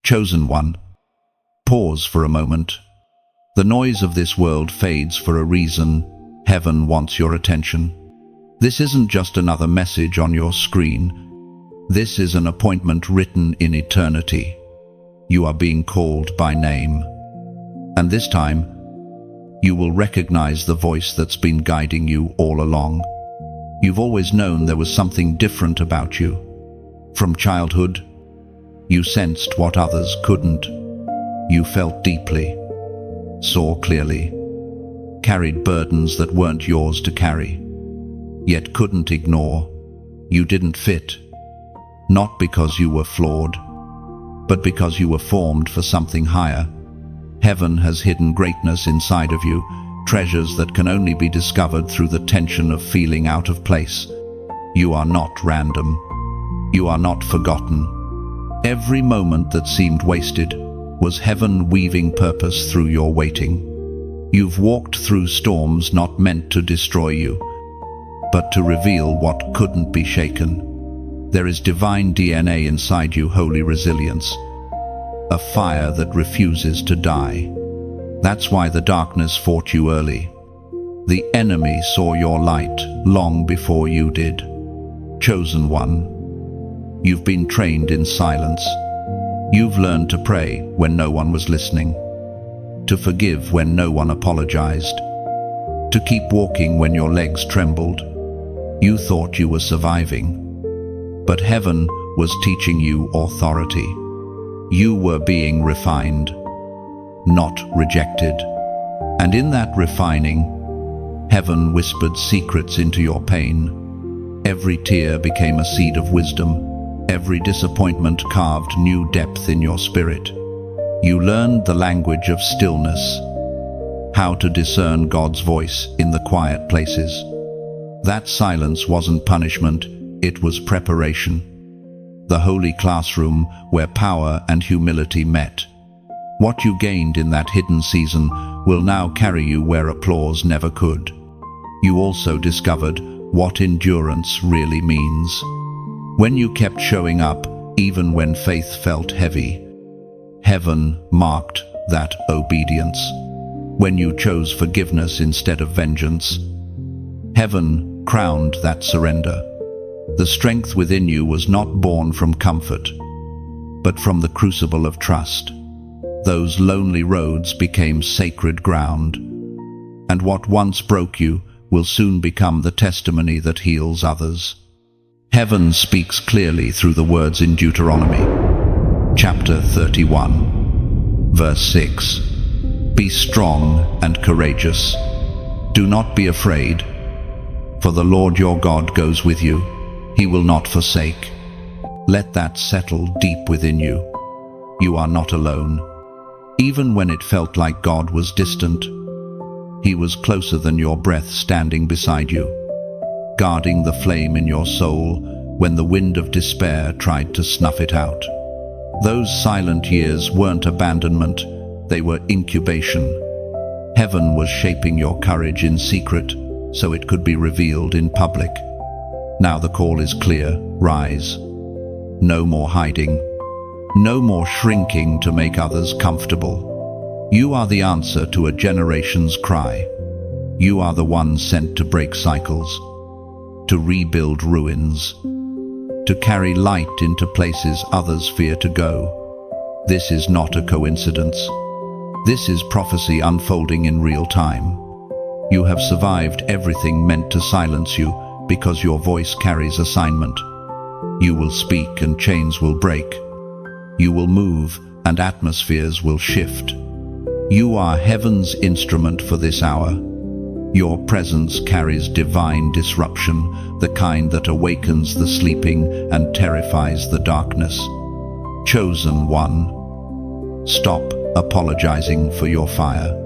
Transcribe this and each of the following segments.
Chosen one, pause for a moment. The noise of this world fades for a reason. Heaven wants your attention. This isn't just another message on your screen. This is an appointment written in eternity. You are being called by name. And this time, you will recognize the voice that's been guiding you all along. You've always known there was something different about you. From childhood, you sensed what others couldn't. You felt deeply, saw clearly, carried burdens that weren't yours to carry, yet couldn't ignore. You didn't fit, not because you were flawed, but because you were formed for something higher. Heaven has hidden greatness inside of you, treasures that can only be discovered through the tension of feeling out of place. You are not random. You are not forgotten. Every moment that seemed wasted was heaven weaving purpose through your waiting. You've walked through storms not meant to destroy you, but to reveal what couldn't be shaken. There is divine DNA inside you, holy resilience, a fire that refuses to die. That's why the darkness fought you early. The enemy saw your light long before you did. Chosen one, you've been trained in silence. You've learned to pray when no one was listening, to forgive when no one apologized, to keep walking when your legs trembled. You thought you were surviving, but heaven was teaching you authority. You were being refined, not rejected. And in that refining, heaven whispered secrets into your pain. Every tear became a seed of wisdom. Every disappointment carved new depth in your spirit. You learned the language of stillness, how to discern God's voice in the quiet places. That silence wasn't punishment, it was preparation. The holy classroom where power and humility met. What you gained in that hidden season will now carry you where applause never could. You also discovered what endurance really means. When you kept showing up, even when faith felt heavy, heaven marked that obedience. When you chose forgiveness instead of vengeance, heaven crowned that surrender. The strength within you was not born from comfort, but from the crucible of trust. Those lonely roads became sacred ground, and what once broke you will soon become the testimony that heals others. Heaven speaks clearly through the words in Deuteronomy, chapter 31, verse 6. Be strong and courageous. Do not be afraid, for the Lord your God goes with you. He will not forsake. Let that settle deep within you. You are not alone. Even when it felt like God was distant, He was closer than your breath, standing beside you, guarding the flame in your soul when the wind of despair tried to snuff it out. Those silent years weren't abandonment, they were incubation. Heaven was shaping your courage in secret so it could be revealed in public. Now the call is clear, rise. No more hiding. No more shrinking to make others comfortable. You are the answer to a generation's cry. You are the one sent to break cycles, to rebuild ruins, to carry light into places others fear to go. This is not a coincidence. This is prophecy unfolding in real time. You have survived everything meant to silence you because your voice carries assignment. You will speak and chains will break. You will move and atmospheres will shift. You are heaven's instrument for this hour. Your presence carries divine disruption, the kind that awakens the sleeping and terrifies the darkness. Chosen one, stop apologizing for your fire.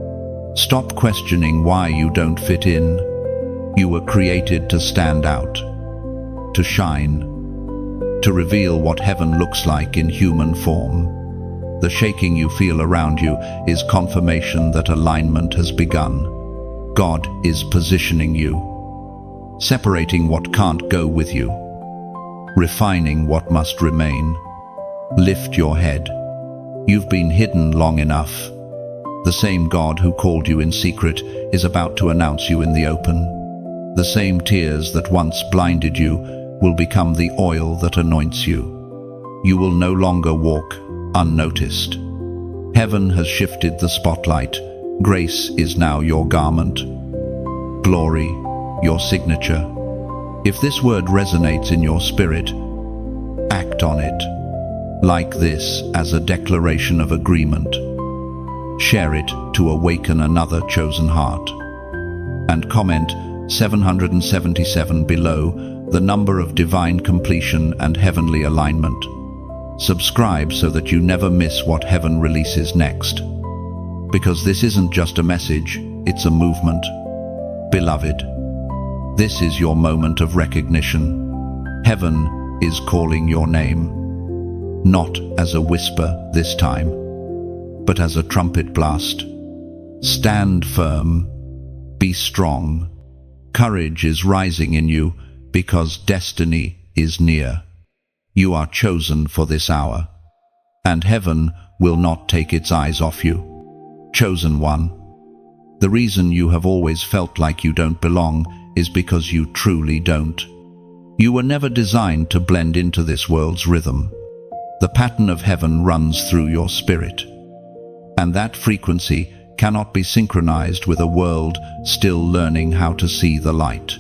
Stop questioning why you don't fit in. You were created to stand out, to shine, to reveal what heaven looks like in human form. The shaking you feel around you is confirmation that alignment has begun. God is positioning you, separating what can't go with you, refining what must remain. Lift your head. You've been hidden long enough. The same God who called you in secret is about to announce you in the open. The same tears that once blinded you will become the oil that anoints you. You will no longer walk unnoticed. Heaven has shifted the spotlight. Grace is now your garment. Glory, your signature. If this word resonates in your spirit, act on it. Like this as a declaration of agreement. Share it to awaken another chosen heart. And comment 777 below, the number of divine completion and heavenly alignment. Subscribe so that you never miss what heaven releases next. Because this isn't just a message, it's a movement. Beloved, this is your moment of recognition. Heaven is calling your name. Not as a whisper this time, but as a trumpet blast. Stand firm. Be strong. Courage is rising in you because destiny is near. You are chosen for this hour, and heaven will not take its eyes off you. Chosen one. The reason you have always felt like you don't belong is because you truly don't. You were never designed to blend into this world's rhythm. The pattern of heaven runs through your spirit, and that frequency cannot be synchronized with a world still learning how to see the light.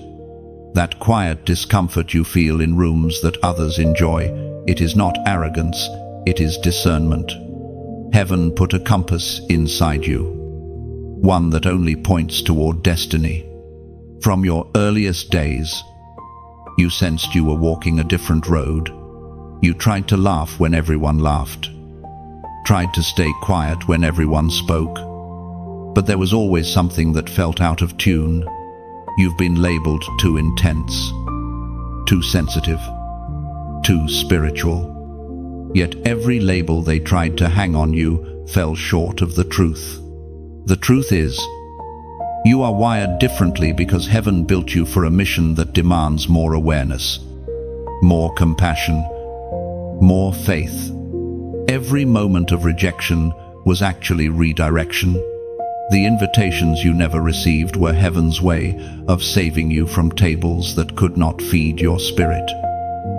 That quiet discomfort you feel in rooms that others enjoy, it is not arrogance, it is discernment. Heaven put a compass inside you, one that only points toward destiny. From your earliest days, you sensed you were walking a different road. You tried to laugh when everyone laughed, tried to stay quiet when everyone spoke, but there was always something that felt out of tune. You've been labeled too intense, too sensitive, too spiritual. Yet every label they tried to hang on you fell short of the truth. The truth is, you are wired differently because heaven built you for a mission that demands more awareness, more compassion, more faith. Every moment of rejection was actually redirection. The invitations you never received were heaven's way of saving you from tables that could not feed your spirit.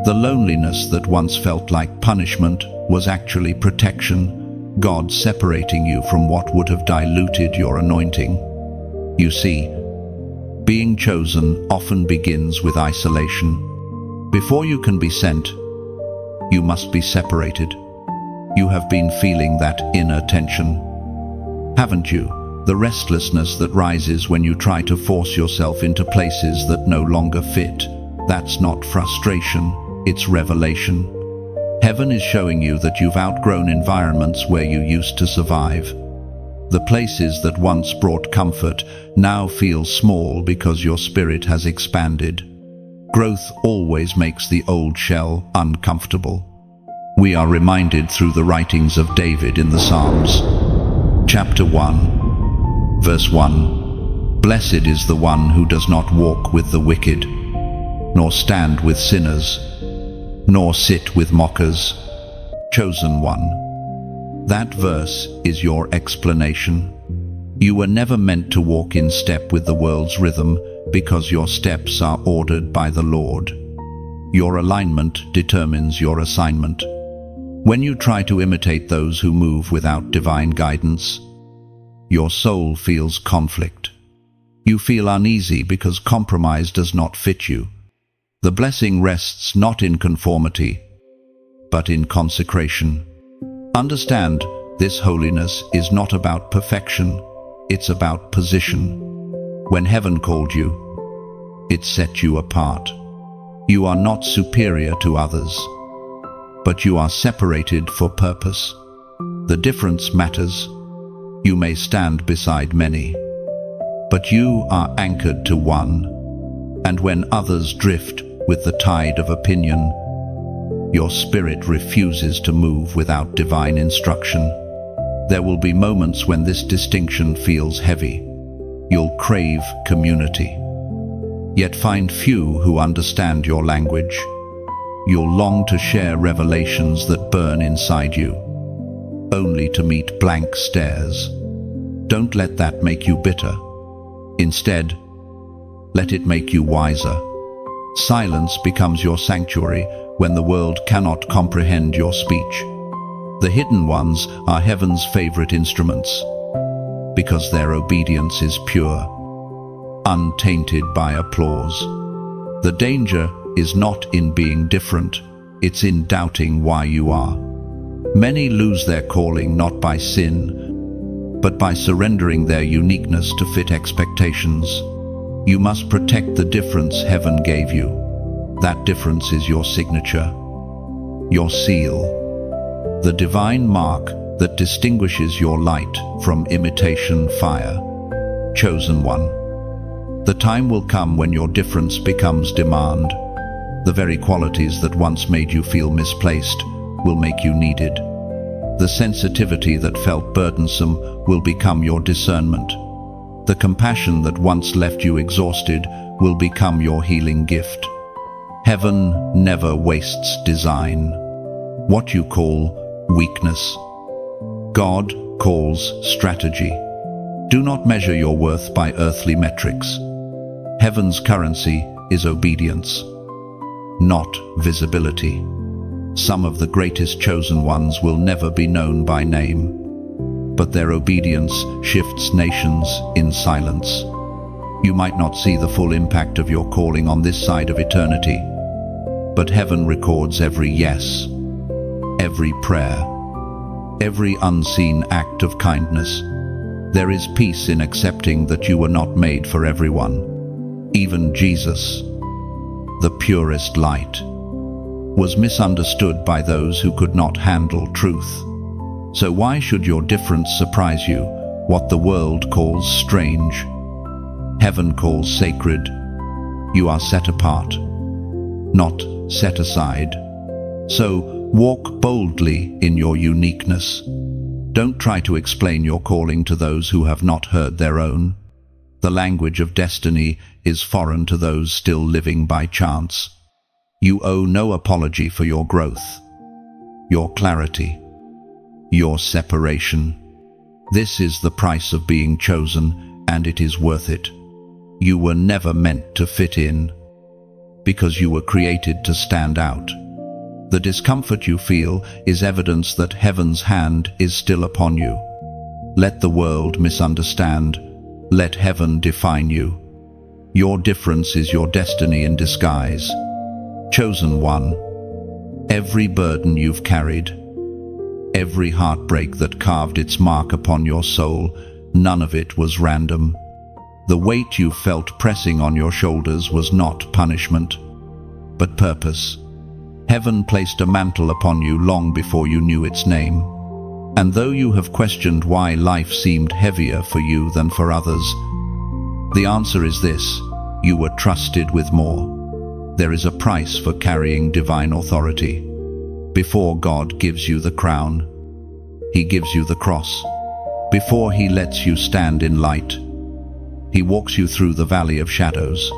The loneliness that once felt like punishment was actually protection, God separating you from what would have diluted your anointing. You see, being chosen often begins with isolation. Before you can be sent, you must be separated. You have been feeling that inner tension, haven't you? The restlessness that rises when you try to force yourself into places that no longer fit. That's not frustration, it's revelation. Heaven is showing you that you've outgrown environments where you used to survive. The places that once brought comfort now feel small because your spirit has expanded. Growth always makes the old shell uncomfortable. We are reminded through the writings of David in the Psalms. Chapter 1, verse 1. Blessed is the one who does not walk with the wicked, nor stand with sinners, nor sit with mockers. Chosen one. That verse is your explanation. You were never meant to walk in step with the world's rhythm because your steps are ordered by the Lord. Your alignment determines your assignment. When you try to imitate those who move without divine guidance, your soul feels conflict. You feel uneasy because compromise does not fit you. The blessing rests not in conformity, but in consecration. Understand, this holiness is not about perfection, it's about position. When heaven called you, it set you apart. You are not superior to others, but you are separated for purpose. The difference matters. You may stand beside many, but you are anchored to one. And when others drift with the tide of opinion, your spirit refuses to move without divine instruction. There will be moments when this distinction feels heavy. You'll crave community, yet find few who understand your language. You'll long to share revelations that burn inside you, only to meet blank stares. Don't let that make you bitter. Instead, let it make you wiser. Silence becomes your sanctuary when the world cannot comprehend your speech. The hidden ones are heaven's favorite instruments, because their obedience is pure, untainted by applause. The danger is not in being different, it's in doubting why you are. Many lose their calling not by sin, but by surrendering their uniqueness to fit expectations. You must protect the difference heaven gave you. That difference is your signature, your seal, the divine mark that distinguishes your light from imitation fire. Chosen one. The time will come when your difference becomes demand. The very qualities that once made you feel misplaced will make you needed. The sensitivity that felt burdensome will become your discernment. The compassion that once left you exhausted will become your healing gift. Heaven never wastes design. What you call weakness, God calls strategy. Do not measure your worth by earthly metrics. Heaven's currency is obedience, not visibility. Some of the greatest chosen ones will never be known by name, but their obedience shifts nations in silence. You might not see the full impact of your calling on this side of eternity, but heaven records every yes, every prayer, every unseen act of kindness. There is peace in accepting that you were not made for everyone. Even Jesus, the purest light, was misunderstood by those who could not handle truth. So why should your difference surprise you? What the world calls strange, heaven calls sacred. You are set apart, not set aside. So walk boldly in your uniqueness. Don't try to explain your calling to those who have not heard their own. The language of destiny is foreign to those still living by chance. You owe no apology for your growth, your clarity, your separation. This is the price of being chosen, and it is worth it. You were never meant to fit in, because you were created to stand out. The discomfort you feel is evidence that heaven's hand is still upon you. Let the world misunderstand. Let heaven define you. Your difference is your destiny in disguise. Chosen one. Every burden you've carried, every heartbreak that carved its mark upon your soul, none of it was random. The weight you felt pressing on your shoulders was not punishment, but purpose. Heaven placed a mantle upon you long before you knew its name. And though you have questioned why life seemed heavier for you than for others, the answer is this: you were trusted with more. There is a price for carrying divine authority. Before God gives you the crown, He gives you the cross. Before He lets you stand in light, He walks you through the valley of shadows.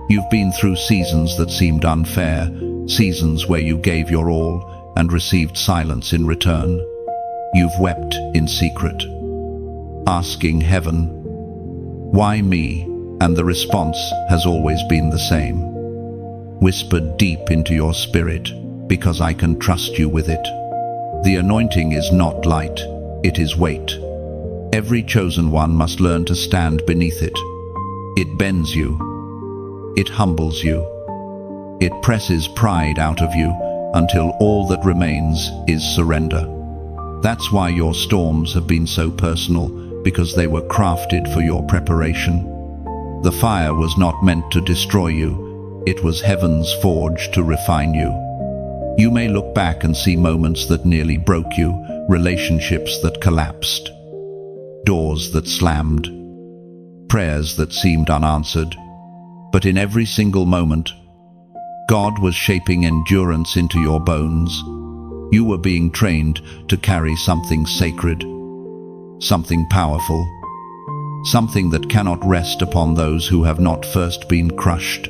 You've been through seasons that seemed unfair, seasons where you gave your all and received silence in return. You've wept in secret, asking heaven, "Why me?" And the response has always been the same. Whispered deep into your spirit, "Because I can trust you with it." The anointing is not light, it is weight. Every chosen one must learn to stand beneath it. It bends you, it humbles you, it presses pride out of you until all that remains is surrender. That's why your storms have been so personal, because they were crafted for your preparation. The fire was not meant to destroy you, it was heaven's forge to refine you. You may look back and see moments that nearly broke you, relationships that collapsed, doors that slammed, prayers that seemed unanswered. But in every single moment, God was shaping endurance into your bones. You were being trained to carry something sacred, something powerful, something that cannot rest upon those who have not first been crushed.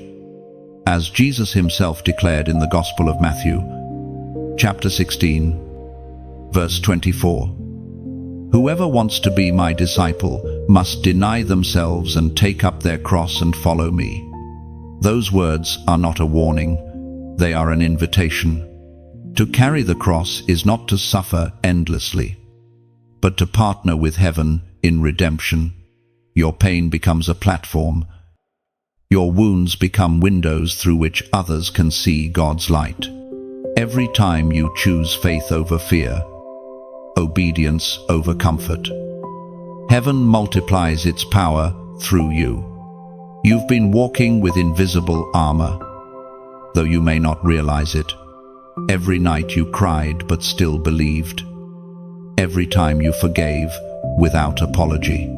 As Jesus himself declared in the Gospel of Matthew, chapter 16, Verse 24. Whoever wants to be my disciple must deny themselves and take up their cross and follow me. Those words are not a warning, they are an invitation. To carry the cross is not to suffer endlessly, but to partner with heaven in redemption. Your pain becomes a platform. Your wounds become windows through which others can see God's light. Every time you choose faith over fear, obedience over comfort, heaven multiplies its power through you. You've been walking with invisible armor, though you may not realize it. Every night you cried but still believed. Every time you forgave without apology.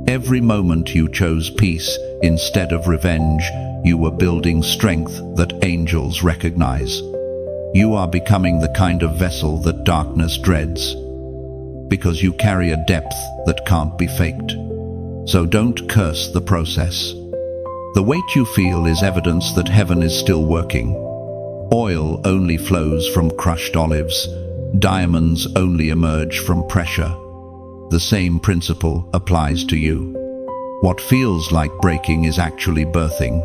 Every moment you chose peace instead of revenge, you were building strength that angels recognize. You are becoming the kind of vessel that darkness dreads, because you carry a depth that can't be faked. So don't curse the process. The weight you feel is evidence that heaven is still working. Oil only flows from crushed olives. Diamonds only emerge from pressure. The same principle applies to you. What feels like breaking is actually birthing.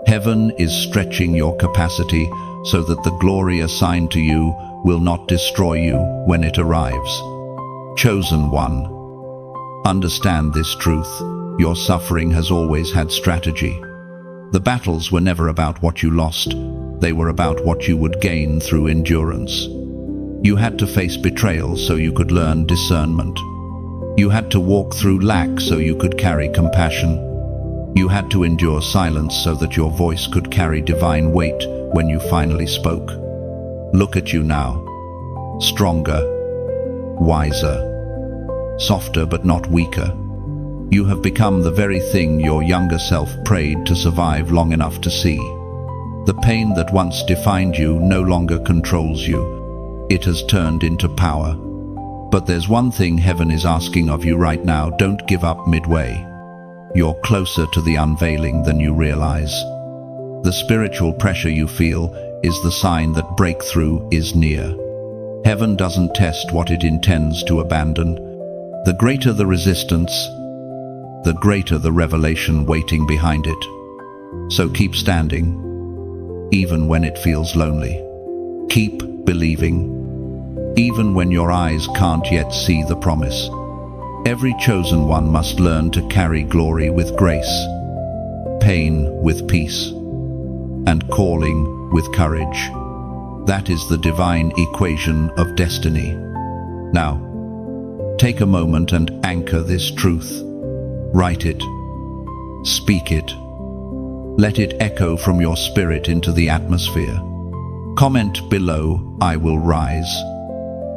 Heaven is stretching your capacity so that the glory assigned to you will not destroy you when it arrives. Chosen one, understand this truth. Your suffering has always had strategy. The battles were never about what you lost. They were about what you would gain through endurance. You had to face betrayal so you could learn discernment. You had to walk through lack so you could carry compassion. You had to endure silence so that your voice could carry divine weight when you finally spoke. Look at you now. Stronger, wiser, softer but not weaker. You have become the very thing your younger self prayed to survive long enough to see. The pain that once defined you no longer controls you. It has turned into power. But there's one thing heaven is asking of you right now. Don't give up midway. You're closer to the unveiling than you realize. The spiritual pressure you feel is the sign that breakthrough is near. Heaven doesn't test what it intends to abandon. The greater the resistance, the greater the revelation waiting behind it. So keep standing, even when it feels lonely. Keep believing, even when your eyes can't yet see the promise. Every chosen one must learn to carry glory with grace, pain with peace, and calling with courage. That is the divine equation of destiny. Now, take a moment and anchor this truth. Write it. Speak it. Let it echo from your spirit into the atmosphere. Comment below, "I will rise."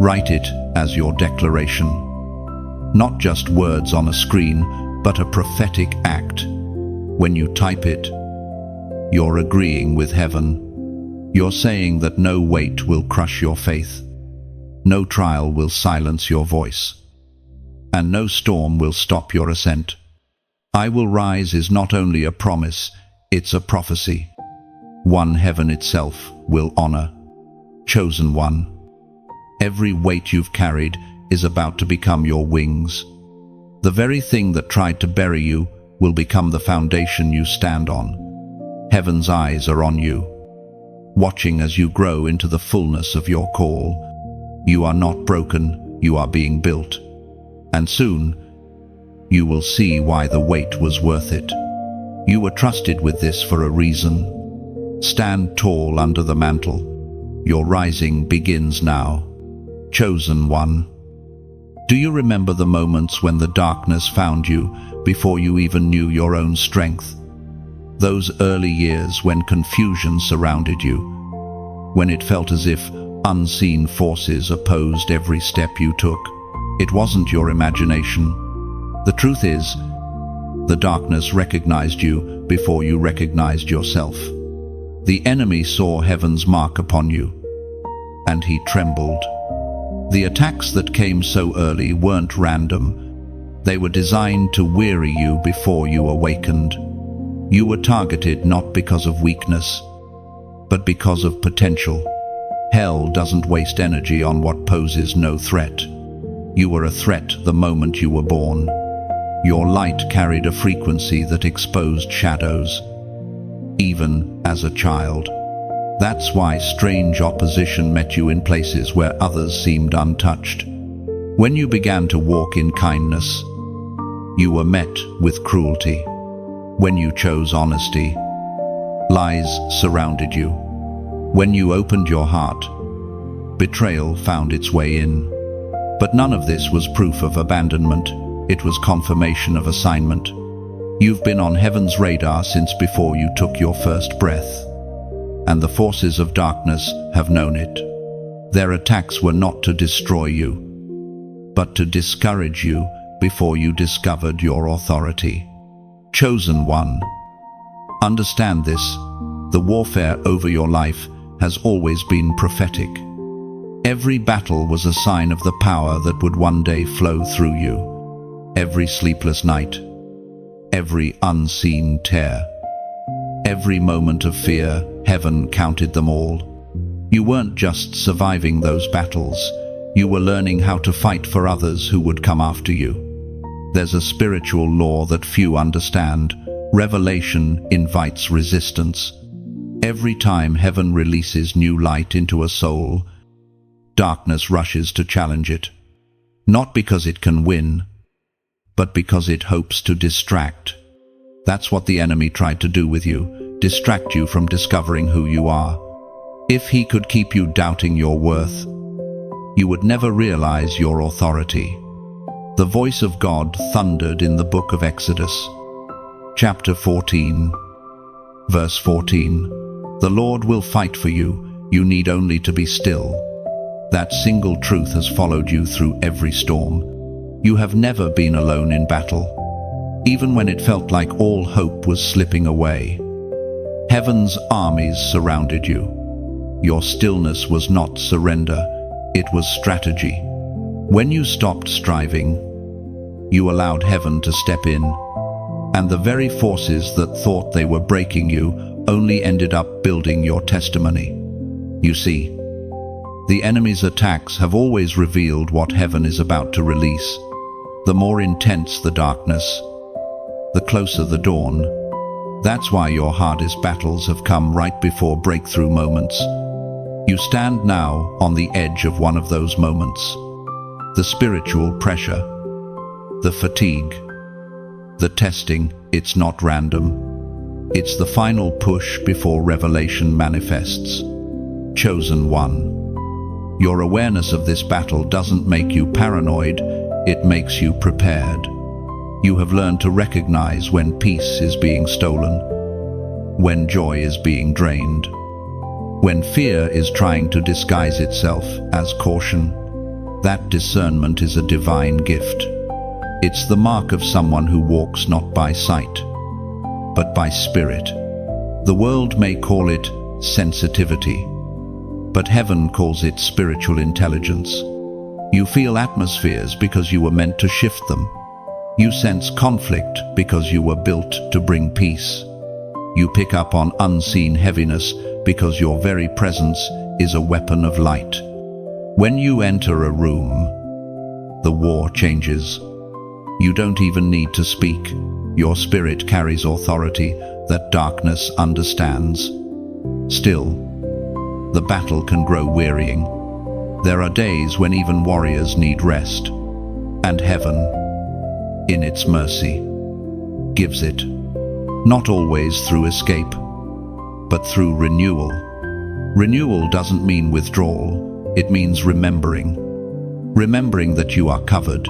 Write it as your declaration. Not just words on a screen, but a prophetic act. When you type it, you're agreeing with heaven. You're saying that no weight will crush your faith. No trial will silence your voice. And no storm will stop your ascent. "I will rise" is not only a promise, it's a prophecy. One heaven itself will honor. Chosen one, every weight you've carried is about to become your wings. The very thing that tried to bury you will become the foundation you stand on. Heaven's eyes are on you, watching as you grow into the fullness of your call. You are not broken, you are being built. And soon, you will see why the wait was worth it. You were trusted with this for a reason. Stand tall under the mantle. Your rising begins now. Chosen one. Do you remember the moments when the darkness found you before you even knew your own strength? Those early years when confusion surrounded you, when it felt as if unseen forces opposed every step you took. It wasn't your imagination. The truth is, the darkness recognized you before you recognized yourself. The enemy saw heaven's mark upon you, and he trembled. The attacks that came so early weren't random. They were designed to weary you before you awakened. You were targeted not because of weakness, but because of potential. Hell doesn't waste energy on what poses no threat. You were a threat the moment you were born. Your light carried a frequency that exposed shadows, even as a child. That's why strange opposition met you in places where others seemed untouched. When you began to walk in kindness, you were met with cruelty. When you chose honesty, lies surrounded you. When you opened your heart, betrayal found its way in. But none of this was proof of abandonment. It was confirmation of assignment. You've been on heaven's radar since before you took your first breath, and the forces of darkness have known it. Their attacks were not to destroy you, but to discourage you before you discovered your authority. Chosen one, understand this: the warfare over your life has always been prophetic. Every battle was a sign of the power that would one day flow through you. Every sleepless night, every unseen tear, every moment of fear, heaven counted them all. You weren't just surviving those battles, you were learning how to fight for others who would come after you. There's a spiritual law that few understand. Revelation invites resistance. Every time heaven releases new light into a soul, darkness rushes to challenge it. Not because it can win, but because it hopes to distract. That's what the enemy tried to do with you, distract you from discovering who you are. If he could keep you doubting your worth, you would never realize your authority. The voice of God thundered in the book of Exodus, chapter 14, verse 14. The Lord will fight for you, you need only to be still. That single truth has followed you through every storm. You have never been alone in battle, even when it felt like all hope was slipping away. Heaven's armies surrounded you. Your stillness was not surrender, it was strategy. When you stopped striving, you allowed heaven to step in, and the very forces that thought they were breaking you only ended up building your testimony. You see, the enemy's attacks have always revealed what heaven is about to release. The more intense the darkness, the closer the dawn. That's why your hardest battles have come right before breakthrough moments. You stand now on the edge of one of those moments. The spiritual pressure, the fatigue, the testing, it's not random. It's the final push before revelation manifests. Chosen one. Your awareness of this battle doesn't make you paranoid, it makes you prepared. You have learned to recognize when peace is being stolen, when joy is being drained, when fear is trying to disguise itself as caution. That discernment is a divine gift. It's the mark of someone who walks not by sight, but by spirit. The world may call it sensitivity, but heaven calls it spiritual intelligence. You feel atmospheres because you were meant to shift them. You sense conflict because you were built to bring peace. You pick up on unseen heaviness because your very presence is a weapon of light. When you enter a room, the war changes. You don't even need to speak. Your spirit carries authority that darkness understands. Still, the battle can grow wearying. There are days when even warriors need rest, and heaven, in its mercy, gives it. Not always through escape, but through renewal. Renewal doesn't mean withdrawal, it means remembering. Remembering that you are covered.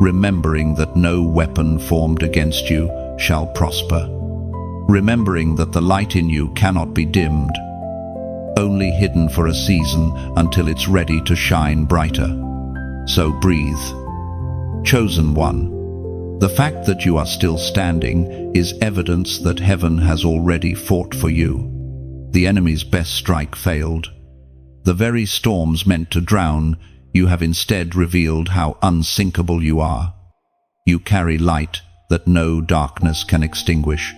Remembering that no weapon formed against you shall prosper. Remembering that the light in you cannot be dimmed, only hidden for a season until it's ready to shine brighter. So breathe. Chosen one. The fact that you are still standing is evidence that heaven has already fought for you. The enemy's best strike failed. The very storms meant to drown, you have instead revealed how unsinkable you are. You carry light that no darkness can extinguish.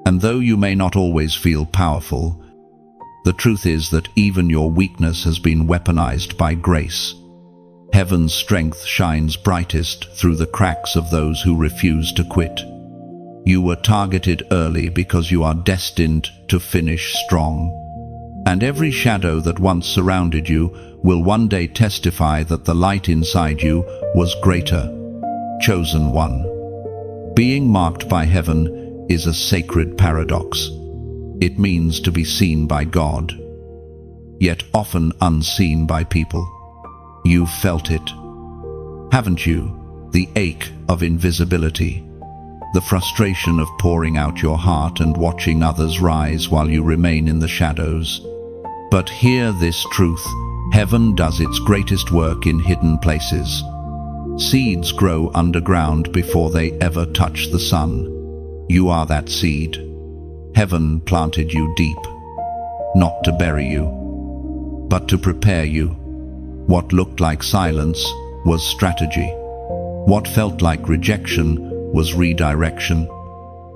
And though you may not always feel powerful, The truth is that even your weakness has been weaponized by grace. Heaven's strength shines brightest through the cracks of those who refuse to quit. You were targeted early because you are destined to finish strong. And every shadow that once surrounded you will one day testify that the light inside you was greater. Chosen one. Being marked by heaven is a sacred paradox. It means to be seen by God, yet often unseen by people. You've felt it, haven't you? The ache of invisibility, the frustration of pouring out your heart and watching others rise while you remain in the shadows. But hear this truth: heaven does its greatest work in hidden places. Seeds grow underground before they ever touch the sun. You are that seed. Heaven planted you deep, not to bury you, but to prepare you. What looked like silence was strategy. What felt like rejection was redirection.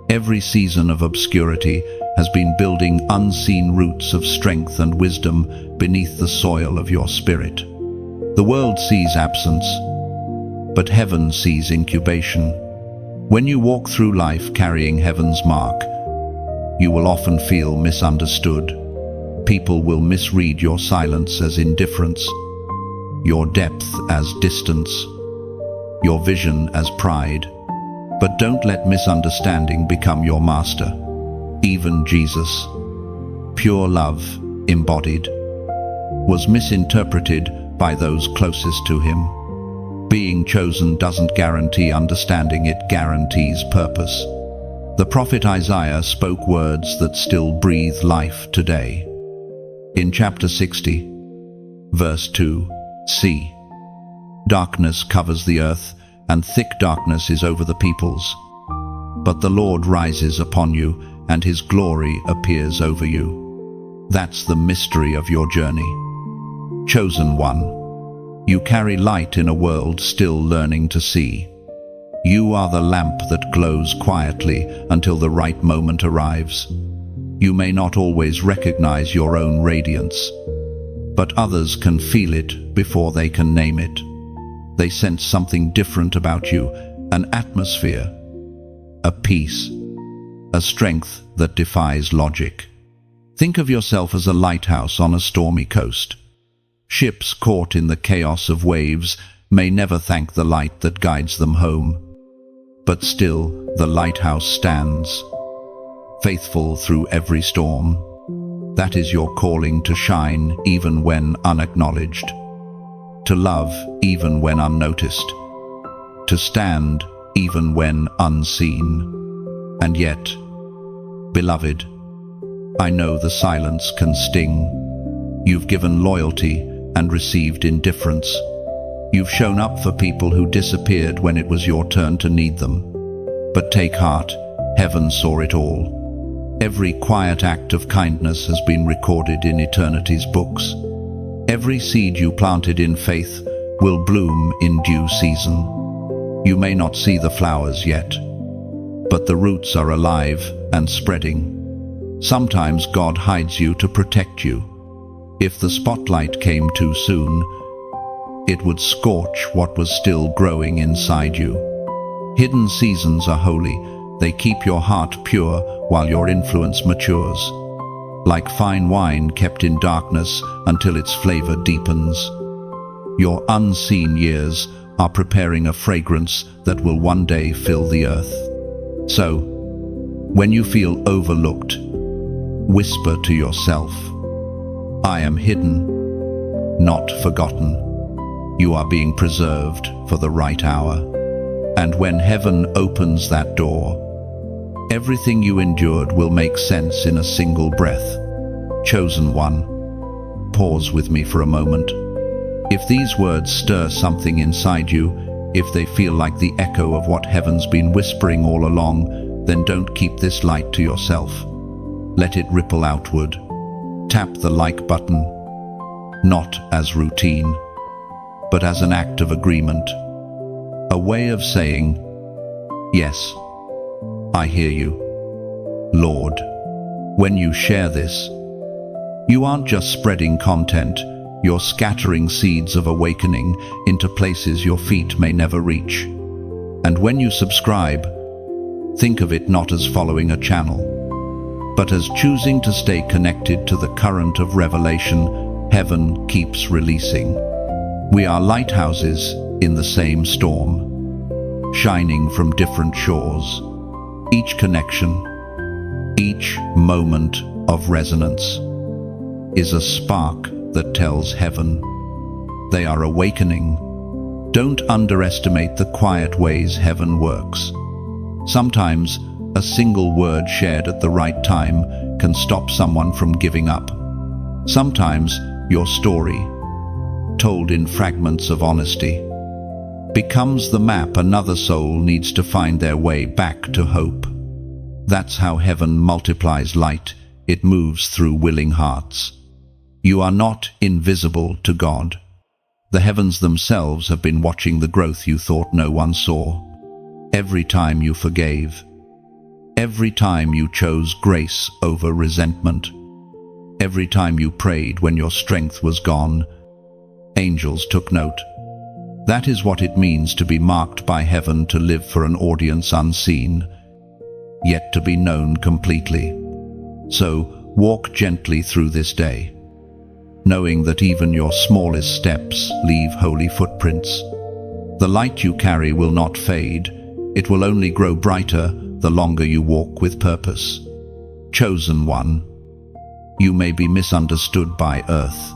Every season of obscurity has been building unseen roots of strength and wisdom beneath the soil of your spirit. The world sees absence, but heaven sees incubation. When you walk through life carrying heaven's mark, you will often feel misunderstood. People will misread your silence as indifference, your depth as distance, your vision as pride. But don't let misunderstanding become your master. Even Jesus, pure love embodied, was misinterpreted by those closest to him. Being chosen doesn't guarantee understanding, it guarantees purpose. The prophet Isaiah spoke words that still breathe life today. In chapter 60, verse 2, see, darkness covers the earth, and thick darkness is over the peoples. But the Lord rises upon you, and his glory appears over you. That's the mystery of your journey. Chosen one. You carry light in a world still learning to see. You are the lamp that glows quietly until the right moment arrives. You may not always recognize your own radiance, but others can feel it before they can name it. They sense something different about you, an atmosphere, a peace, a strength that defies logic. Think of yourself as a lighthouse on a stormy coast. Ships caught in the chaos of waves may never thank the light that guides them home. But still, the lighthouse stands, faithful through every storm. That is your calling, to shine even when unacknowledged, to love even when unnoticed, to stand even when unseen. And yet, beloved, I know the silence can sting. You've given loyalty and received indifference. You've shown up for people who disappeared when it was your turn to need them. But take heart, heaven saw it all. Every quiet act of kindness has been recorded in eternity's books. Every seed you planted in faith will bloom in due season. You may not see the flowers yet, but the roots are alive and spreading. Sometimes God hides you to protect you. If the spotlight came too soon, it would scorch what was still growing inside you. Hidden seasons are holy. They keep your heart pure while your influence matures. Like fine wine kept in darkness until its flavor deepens. Your unseen years are preparing a fragrance that will one day fill the earth. So, when you feel overlooked, whisper to yourself, I am hidden, not forgotten. You are being preserved for the right hour. And when heaven opens that door, everything you endured will make sense in a single breath. Chosen one, pause with me for a moment. If these words stir something inside you, if they feel like the echo of what heaven's been whispering all along, then don't keep this light to yourself. Let it ripple outward. Tap the like button, not as routine, but as an act of agreement. A way of saying, yes, I hear you, Lord. When you share this, You aren't just spreading content, you're scattering seeds of awakening into places your feet may never reach. And when you subscribe, think of it not as following a channel, but as choosing to stay connected to the current of revelation heaven keeps releasing. We are lighthouses in the same storm, shining from different shores. Each connection, each moment of resonance is a spark that tells heaven they are awakening. Don't underestimate the quiet ways heaven works. Sometimes a single word shared at the right time can stop someone from giving up. Sometimes your story, told in fragments of honesty, becomes the map another soul needs to find their way back to hope. That's how heaven multiplies light. It moves through willing hearts. You are not invisible to God. The heavens themselves have been watching the growth you thought no one saw. Every time you forgave, every time you chose grace over resentment, every time you prayed when your strength was gone, angels took note. That is what it means to be marked by heaven, to live for an audience unseen, yet to be known completely. So walk gently through this day, knowing that even your smallest steps leave holy footprints. The light you carry will not fade. It will only grow brighter the longer you walk with purpose. Chosen one, you may be misunderstood by earth,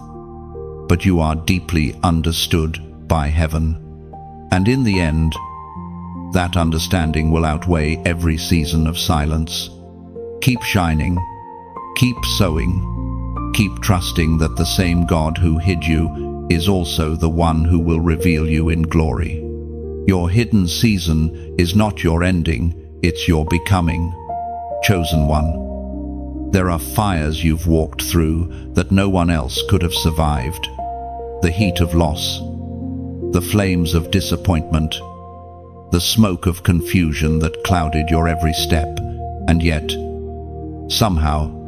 but you are deeply understood by heaven. And in the end, that understanding will outweigh every season of silence. Keep shining, keep sowing, keep trusting that the same God who hid you is also the one who will reveal you in glory. Your hidden season is not your ending, it's your becoming. Chosen one, there are fires you've walked through that no one else could have survived. The heat of loss, the flames of disappointment, the smoke of confusion that clouded your every step, and yet, somehow,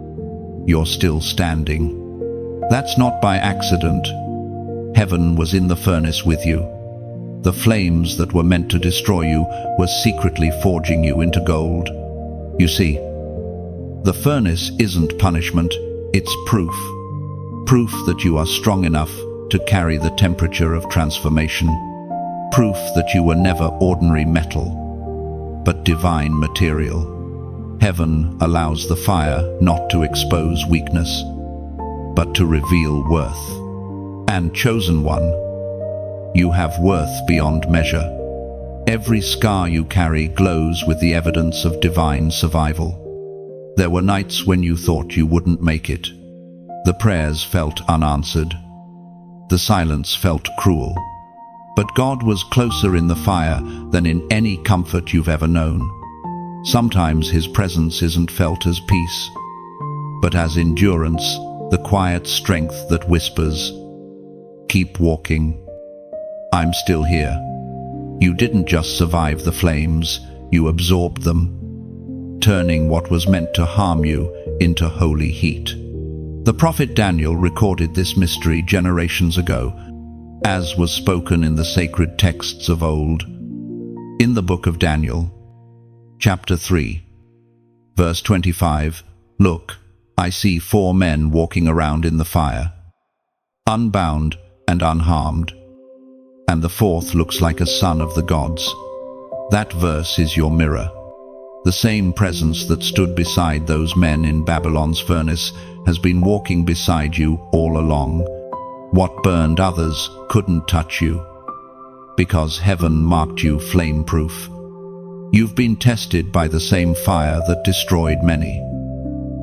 you're still standing. That's not by accident. Heaven was in the furnace with you. The flames that were meant to destroy you were secretly forging you into gold. You see, the furnace isn't punishment, it's proof. Proof that you are strong enough to carry the temperature of transformation. Proof that you were never ordinary metal, but divine material. Heaven allows the fire not to expose weakness, but to reveal worth. And chosen one, you have worth beyond measure. Every scar you carry glows with the evidence of divine survival. There were nights when you thought you wouldn't make it. The prayers felt unanswered. The silence felt cruel. But God was closer in the fire than in any comfort you've ever known. Sometimes his presence isn't felt as peace, but as endurance, the quiet strength that whispers, "Keep walking. I'm still here." You didn't just survive the flames, you absorbed them, turning what was meant to harm you into holy heat. The prophet Daniel recorded this mystery generations ago, as was spoken in the sacred texts of old. In the book of Daniel, Chapter 3, verse 25, "Look, I see 4 men walking around in the fire, unbound and unharmed, and the 4th looks like a son of the gods." That verse is your mirror. The same presence that stood beside those men in Babylon's furnace has been walking beside you all along. What burned others couldn't touch you, because heaven marked you flame-proof. You've been tested by the same fire that destroyed many,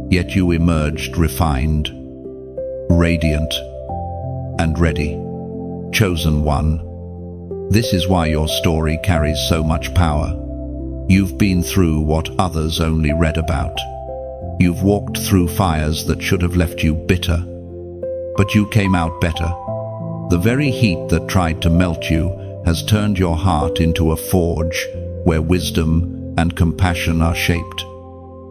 yet you emerged refined, radiant, and ready. Chosen one, this is why your story carries so much power. You've been through what others only read about. You've walked through fires that should have left you bitter, but you came out better. The very heat that tried to melt you has turned your heart into a forge where wisdom and compassion are shaped.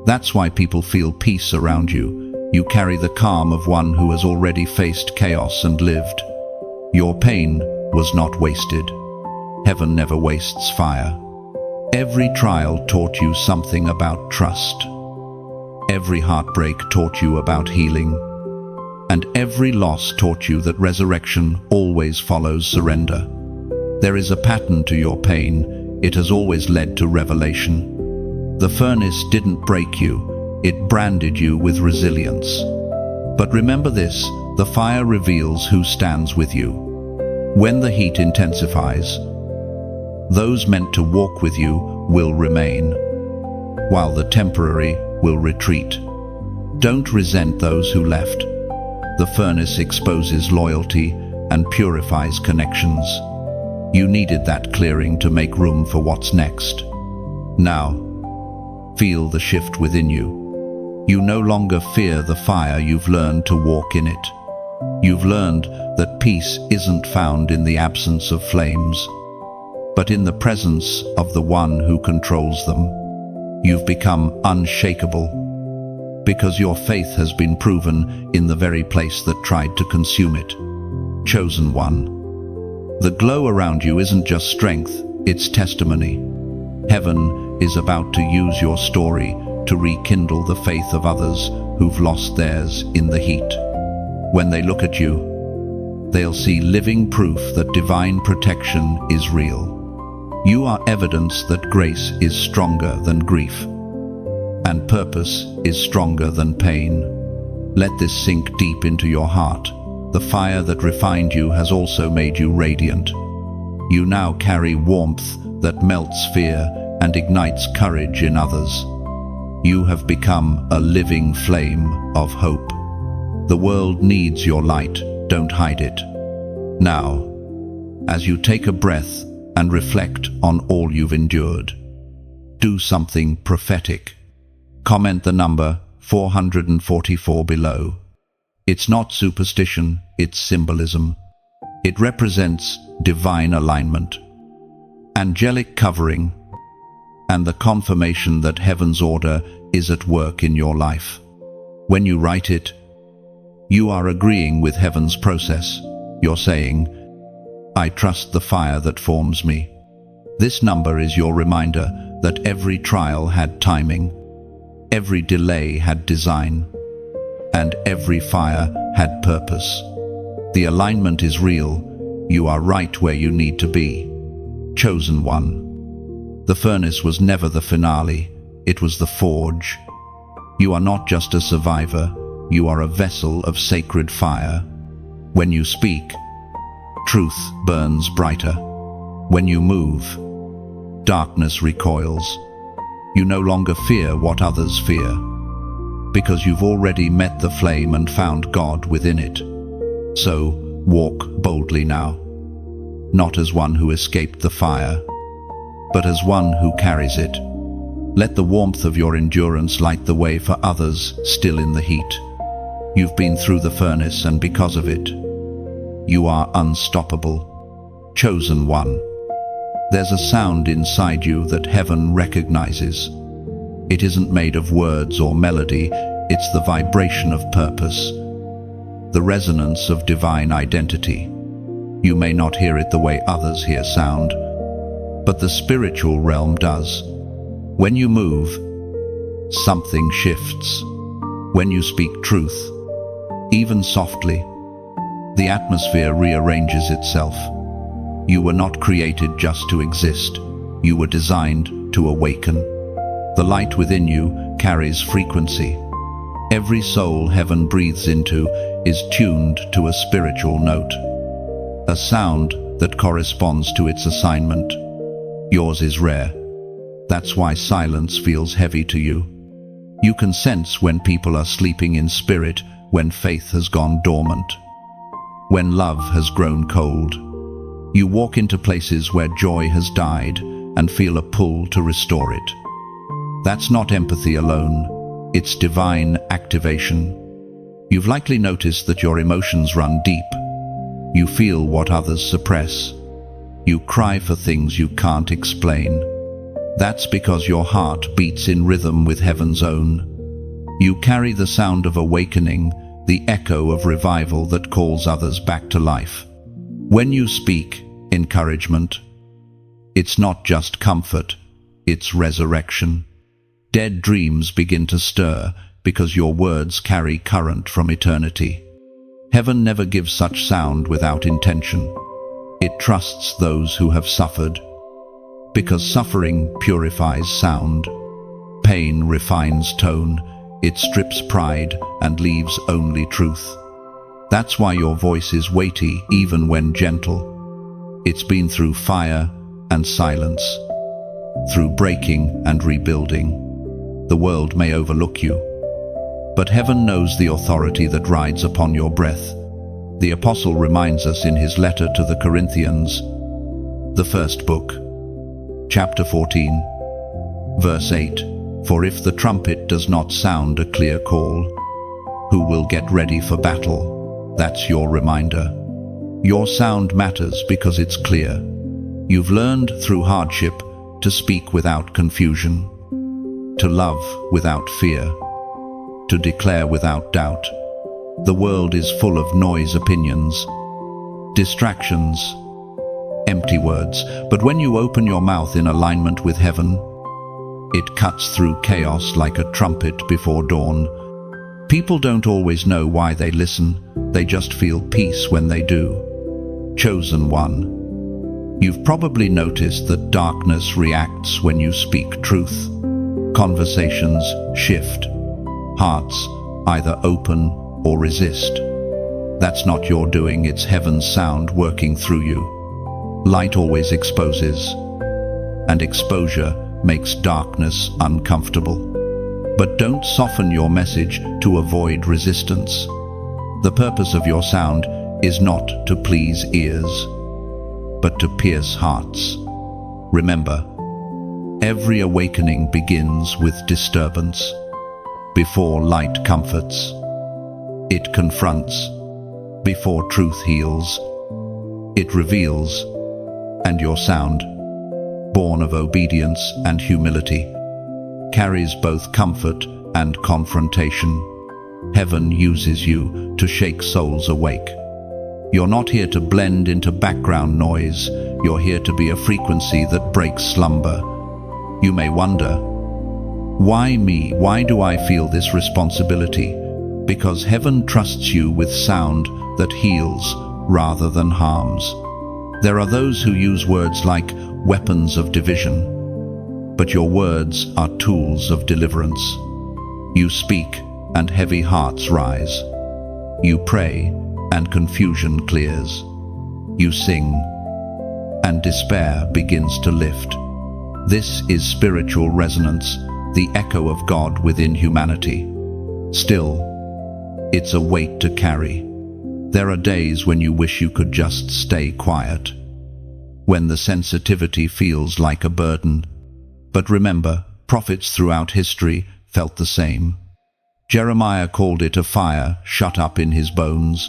That's why people feel peace around you. You carry the calm of one who has already faced chaos and lived. Your pain was not wasted. Heaven never wastes fire. Every trial taught you something about trust. Every heartbreak taught you about healing. And every loss taught you that resurrection always follows surrender. There is a pattern to your pain. It has always led to revelation. The furnace didn't break you. It branded you with resilience. But remember this, the fire reveals who stands with you. When the heat intensifies, those meant to walk with you will remain, while the temporary will retreat. Don't resent those who left. The furnace exposes loyalty and purifies connections. You needed that clearing to make room for what's next. Now, feel the shift within you. You no longer fear the fire, you've learned to walk in it. You've learned that peace isn't found in the absence of flames, but in the presence of the one who controls them. You've become unshakable, because your faith has been proven in the very place that tried to consume it. Chosen one. The glow around you isn't just strength, it's testimony. Heaven is about to use your story to rekindle the faith of others who've lost theirs in the heat. When they look at you, they'll see living proof that divine protection is real. You are evidence that grace is stronger than grief, and purpose is stronger than pain. Let this sink deep into your heart. The fire that refined you has also made you radiant. You now carry warmth that melts fear and ignites courage in others. You have become a living flame of hope. The world needs your light, don't hide it. Now, as you take a breath and reflect on all you've endured, do something prophetic. Comment the number 444 below. It's not superstition, it's symbolism. It represents divine alignment, angelic covering, and the confirmation that heaven's order is at work in your life. When you write it, you are agreeing with heaven's process. You're saying, I trust the fire that forms me. This number is your reminder that every trial had timing, every delay had design, and every fire had purpose. The alignment is real. You are right where you need to be. Chosen one. The furnace was never the finale, it was the forge. You are not just a survivor, you are a vessel of sacred fire. When you speak, truth burns brighter. When you move, darkness recoils. You no longer fear what others fear, because you've already met the flame and found God within it. So, walk boldly now, not as one who escaped the fire, but as one who carries it. Let the warmth of your endurance light the way for others still in the heat. You've been through the furnace, and because of it, you are unstoppable. Chosen one. There's a sound inside you that heaven recognizes. It isn't made of words or melody, it's the vibration of purpose, the resonance of divine identity. You may not hear it the way others hear sound, but the spiritual realm does. When you move, something shifts. When you speak truth, even softly, the atmosphere rearranges itself. You were not created just to exist. You were designed to awaken. The light within you carries frequency. Every soul heaven breathes into is tuned to a spiritual note, a sound that corresponds to its assignment. Yours is rare. That's why silence feels heavy to you. You can sense when people are sleeping in spirit, when faith has gone dormant, when love has grown cold. You walk into places where joy has died and feel a pull to restore it. That's not empathy alone, it's divine activation. You've likely noticed that your emotions run deep. You feel what others suppress. You cry for things you can't explain. That's because your heart beats in rhythm with heaven's own. You carry the sound of awakening, the echo of revival that calls others back to life. When you speak encouragement, it's not just comfort, it's resurrection. Dead dreams begin to stir because your words carry current from eternity. Heaven never gives such sound without intention. It trusts those who have suffered, because suffering purifies sound. Pain refines tone, it strips pride and leaves only truth. That's why your voice is weighty even when gentle. It's been through fire and silence, through breaking and rebuilding. The world may overlook you, but heaven knows the authority that rides upon your breath. The apostle reminds us in his letter to the Corinthians, the first book, chapter 14, verse 8, "For if the trumpet does not sound a clear call, who will get ready for battle?" That's your reminder. Your sound matters because it's clear. You've learned through hardship to speak without confusion, to love without fear, to declare without doubt. The world is full of noise, opinions, distractions, empty words. But when you open your mouth in alignment with heaven, it cuts through chaos like a trumpet before dawn. People don't always know why they listen, they just feel peace when they do. Chosen one, you've probably noticed that darkness reacts when you speak truth. Conversations shift, hearts either open or resist. That's not your doing, it's heaven's sound working through you. Light always exposes, and exposure makes darkness uncomfortable. But don't soften your message to avoid resistance. The purpose of your sound is not to please ears, but to pierce hearts. Remember, every awakening begins with disturbance. Before light comforts, it confronts. Before truth heals, it reveals. And your sound, born of obedience and humility, carries both comfort and confrontation. Heaven uses you to shake souls awake. You're not here to blend into background noise, you're here to be a frequency that breaks slumber. You may wonder, why me? Why do I feel this responsibility? Because heaven trusts you with sound that heals rather than harms. There are those who use words like weapons of division, but your words are tools of deliverance. You speak and heavy hearts rise. You pray and confusion clears. You sing and despair begins to lift. This is spiritual resonance, the echo of God within humanity. Still, it's a weight to carry. There are days when you wish you could just stay quiet, when the sensitivity feels like a burden. But remember, prophets throughout history felt the same. Jeremiah called it a fire shut up in his bones.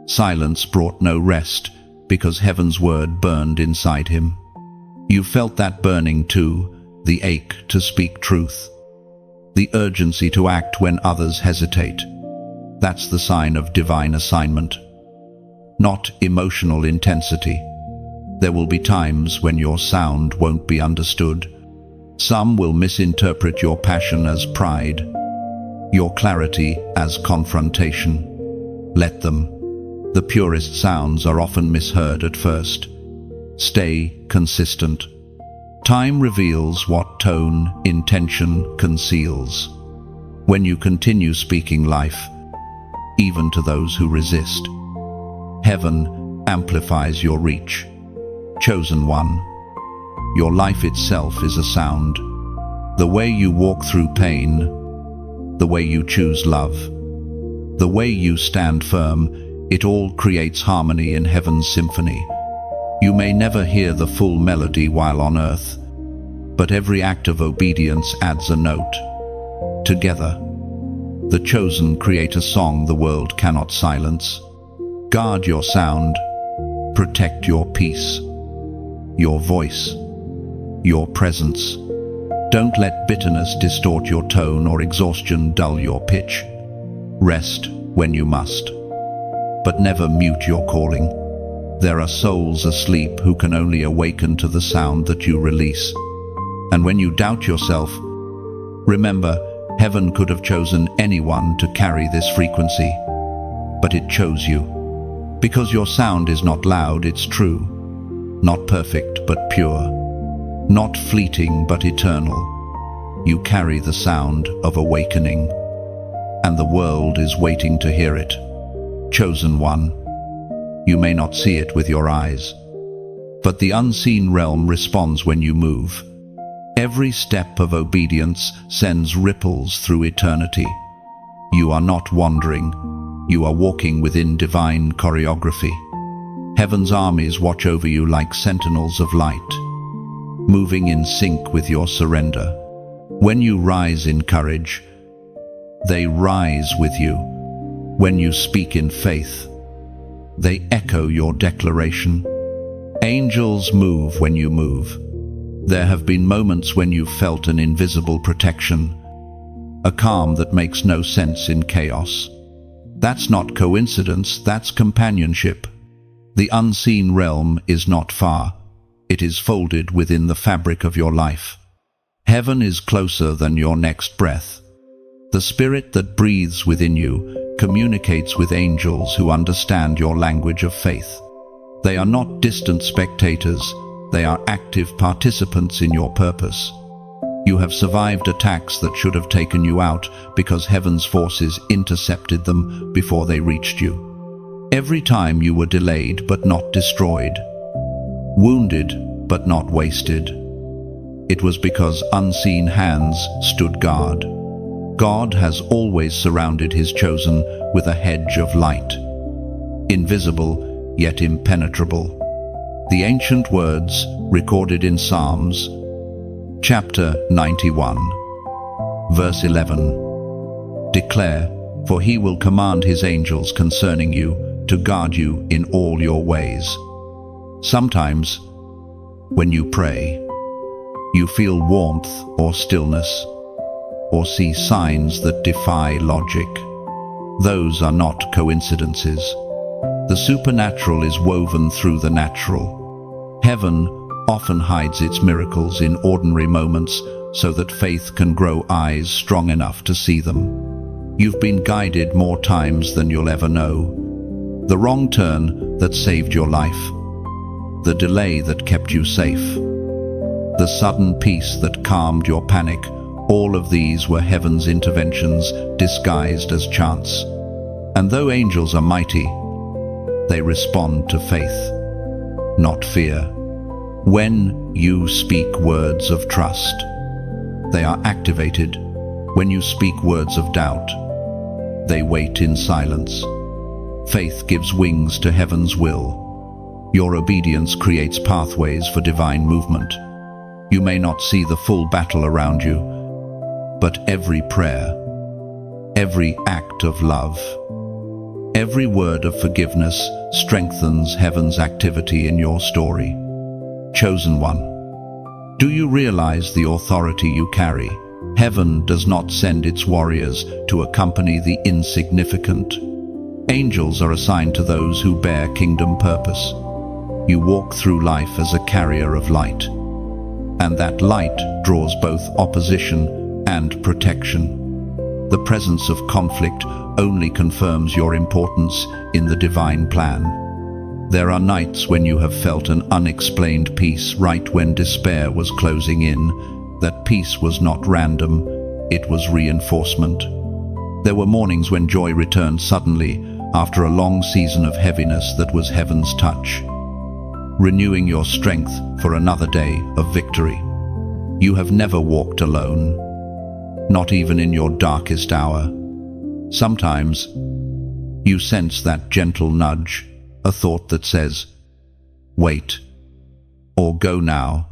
Silence brought no rest because heaven's word burned inside him. You felt that burning too, the ache to speak truth, the urgency to act when others hesitate. That's the sign of divine assignment, not emotional intensity. There will be times when your sound won't be understood. Some will misinterpret your passion as pride, your clarity as confrontation. Let them. The purest sounds are often misheard at first. Stay consistent. Time reveals what tone, intention conceals. When you continue speaking life, even to those who resist, heaven amplifies your reach. Chosen one, your life itself is a sound. The way you walk through pain, the way you choose love, the way you stand firm, it all creates harmony in heaven's symphony. You may never hear the full melody while on earth, but every act of obedience adds a note. Together, the chosen create a song the world cannot silence. Guard your sound, protect your peace, your voice, your presence. Don't let bitterness distort your tone or exhaustion dull your pitch. Rest when you must, but never mute your calling. There are souls asleep who can only awaken to the sound that you release. And when you doubt yourself, remember, heaven could have chosen anyone to carry this frequency, but it chose you. Because your sound is not loud, it's true. Not perfect, but pure. Not fleeting, but eternal. You carry the sound of awakening, and the world is waiting to hear it. Chosen one. You may not see it with your eyes, but the unseen realm responds when you move. Every step of obedience sends ripples through eternity. You are not wandering. You are walking within divine choreography. Heaven's armies watch over you like sentinels of light, moving in sync with your surrender. When you rise in courage, they rise with you. When you speak in faith, they echo your declaration. Angels move when you move. There have been moments when you've felt an invisible protection, a calm that makes no sense in chaos. That's not coincidence, that's companionship. The unseen realm is not far. It is folded within the fabric of your life. Heaven is closer than your next breath. The spirit that breathes within you communicates with angels who understand your language of faith. They are not distant spectators, they are active participants in your purpose. You have survived attacks that should have taken you out because heaven's forces intercepted them before they reached you. Every time you were delayed but not destroyed, wounded but not wasted, it was because unseen hands stood guard. God has always surrounded his chosen with a hedge of light, invisible yet impenetrable. The ancient words recorded in Psalms, chapter 91, verse 11, declare, "For he will command his angels concerning you to guard you in all your ways." Sometimes, when you pray, you feel warmth or stillness, or see signs that defy logic. Those are not coincidences. The supernatural is woven through the natural. Heaven often hides its miracles in ordinary moments so that faith can grow eyes strong enough to see them. You've been guided more times than you'll ever know. The wrong turn that saved your life, the delay that kept you safe, the sudden peace that calmed your panic, all of these were heaven's interventions disguised as chance. And though angels are mighty, they respond to faith, not fear. When you speak words of trust, they are activated. When you speak words of doubt, they wait in silence. Faith gives wings to heaven's will. Your obedience creates pathways for divine movement. You may not see the full battle around you, but every prayer, every act of love, every word of forgiveness strengthens heaven's activity in your story. Chosen one. Do you realize the authority you carry? Heaven does not send its warriors to accompany the insignificant. Angels are assigned to those who bear kingdom purpose. You walk through life as a carrier of light, and that light draws both opposition and protection. The presence of conflict only confirms your importance in the divine plan. There are nights when you have felt an unexplained peace right when despair was closing in. That peace was not random, it was reinforcement. There were mornings when joy returned suddenly after a long season of heaviness that was heaven's touch, renewing your strength for another day of victory. You have never walked alone, not even in your darkest hour. Sometimes you sense that gentle nudge, a thought that says, "Wait," or "Go now."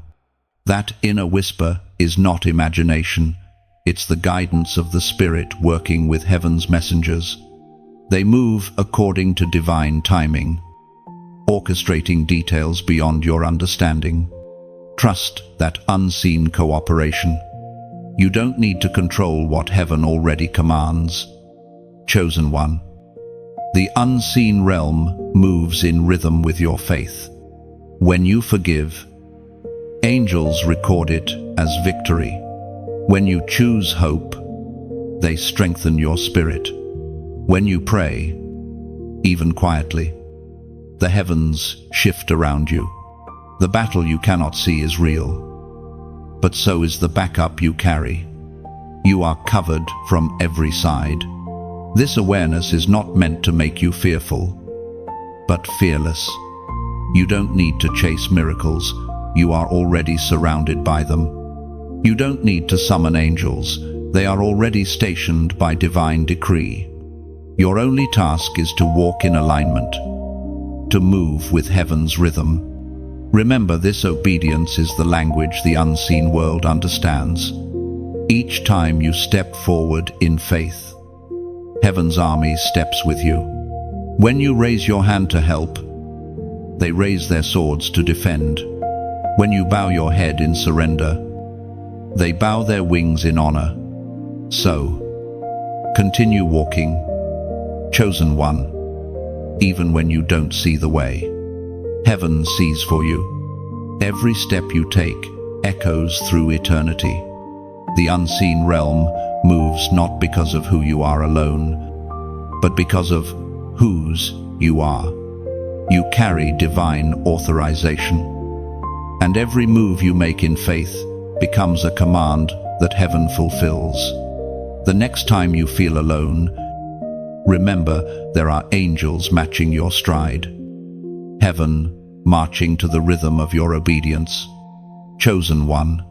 That inner whisper is not imagination, it's the guidance of the Spirit working with heaven's messengers. They move according to divine timing, orchestrating details beyond your understanding. Trust that unseen cooperation. You don't need to control what heaven already commands. Chosen one. The unseen realm moves in rhythm with your faith. When you forgive, angels record it as victory. When you choose hope, they strengthen your spirit. When you pray, even quietly, the heavens shift around you. The battle you cannot see is real, but so is the backup you carry. You are covered from every side. This awareness is not meant to make you fearful, but fearless. You don't need to chase miracles. You are already surrounded by them. You don't need to summon angels. They are already stationed by divine decree. Your only task is to walk in alignment, to move with heaven's rhythm. Remember, this obedience is the language the unseen world understands. Each time you step forward in faith, heaven's army steps with you. When you raise your hand to help, they raise their swords to defend. When you bow your head in surrender, they bow their wings in honor. So, continue walking, chosen one, even when you don't see the way. Heaven sees for you. Every step you take echoes through eternity. The unseen realm moves not because of who you are alone, but because of whose you are. You carry divine authorization, and every move you make in faith becomes a command that heaven fulfills. The next time you feel alone, remember there are angels matching your stride. Heaven marching to the rhythm of your obedience. Chosen one.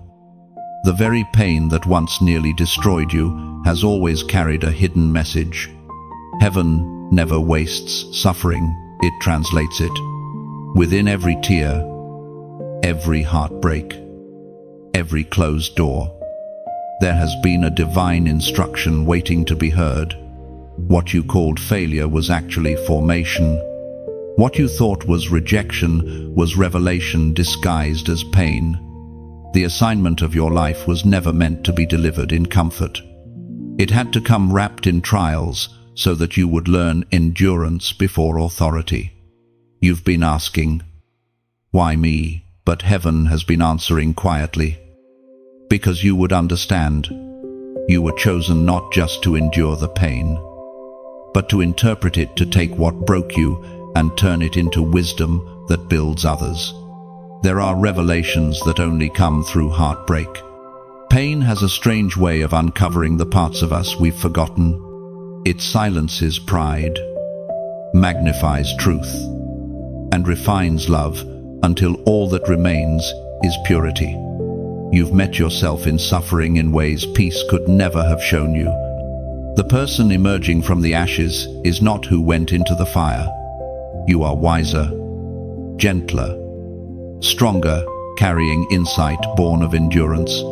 The very pain that once nearly destroyed you has always carried a hidden message. Heaven never wastes suffering, it translates it. Within every tear, every heartbreak, every closed door, there has been a divine instruction waiting to be heard. What you called failure was actually formation. What you thought was rejection was revelation disguised as pain. The assignment of your life was never meant to be delivered in comfort. It had to come wrapped in trials so that you would learn endurance before authority. You've been asking, why me? But heaven has been answering quietly. Because you would understand, you were chosen not just to endure the pain, but to interpret it, to take what broke you and turn it into wisdom that builds others. There are revelations that only come through heartbreak. Pain has a strange way of uncovering the parts of us we've forgotten. It silences pride, magnifies truth, and refines love until all that remains is purity. You've met yourself in suffering in ways peace could never have shown you. The person emerging from the ashes is not who went into the fire. You are wiser, gentler, stronger, carrying insight born of endurance.